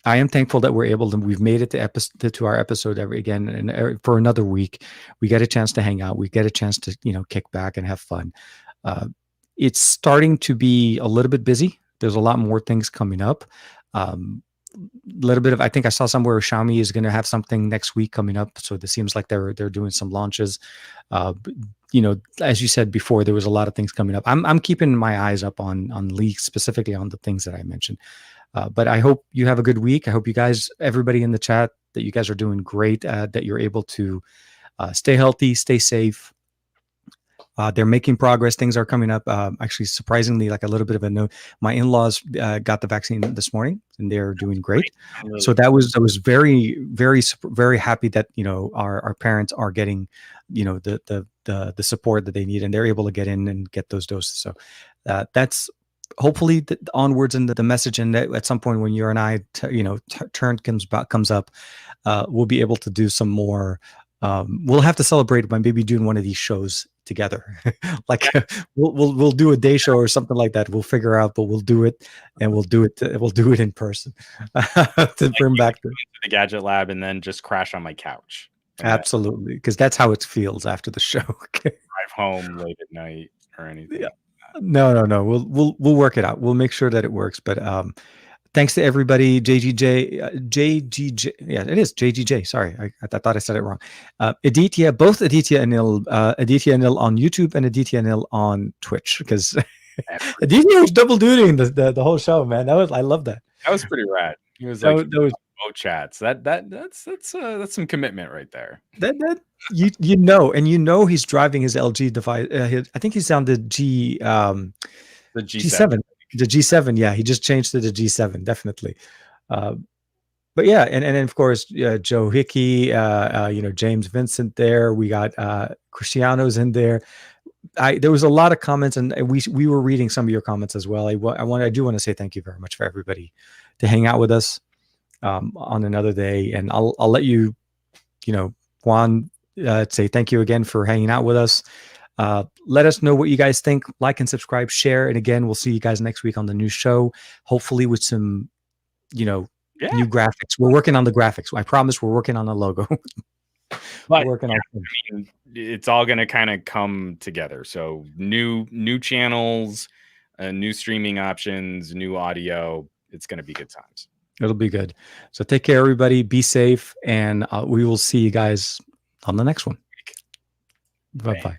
I am thankful that we've made it to our episode again, and for another week, we get a chance to hang out. We get a chance to, kick back and have fun. It's starting to be a little bit busy. There's a lot more things coming up. Little bit of, I think I saw somewhere Xiaomi is going to have something next week coming up. So it seems like they're doing some launches. As you said before, there was a lot of things coming up. I'm keeping my eyes up on leaks, specifically on the things that I mentioned. But I hope you have a good week. I hope you guys, everybody in the chat, that you guys are doing great, that you're able to stay healthy, stay safe. They're making progress. Things are coming up. Actually, surprisingly, like a little bit of a note, my in-laws got the vaccine this morning, and they're doing great. So I was very, very, very happy that our parents are getting the support that they need, and they're able to get in and get those doses. So that's hopefully the onwards and the message. And that at some point when you and I, turn comes up, we'll be able to do some more. We'll have to celebrate by maybe doing one of these shows together. Like we'll do a day show or something like that. We'll figure out, but we'll do it, and we'll do it in person to bring back the Gadget Lab and then just crash on my couch. Absolutely, because that's how it feels after the show. Drive home late at night or anything. Yeah. No. We'll work it out. We'll make sure that it works. But thanks to everybody. JGJ. Yeah, it is JGJ. Sorry, I thought I said it wrong. Aditya, both Aditya and Nil on YouTube and Aditya Nil on Twitch, because Aditya was double dutying the whole show, man. I love that. That was pretty rad. He was that was remote chats. That's some commitment right there. That you know he's driving his LG device. I think he's on the The G7. G7. The G7. Yeah, he just changed to the G7. Definitely. Uh, but yeah, and then of course Joe Hickey, James Vincent there. We got Cristiano's in there. There was a lot of comments, and we were reading some of your comments as well. I do want to say thank you very much for everybody to hang out with us on another day, and I'll let you, Juan, say thank you again for hanging out with us. Let us know what you guys think. Like and subscribe, share, and again, we'll see you guys next week on the new show. Hopefully, with some, new graphics. We're working on the graphics. I promise, we're working on the logo. But working on. I mean, it's all going to kind of come together. So new channels, new streaming options, new audio. It's going to be good times. It'll be good. So take care, everybody. Be safe, and we will see you guys on the next one. Bye-bye.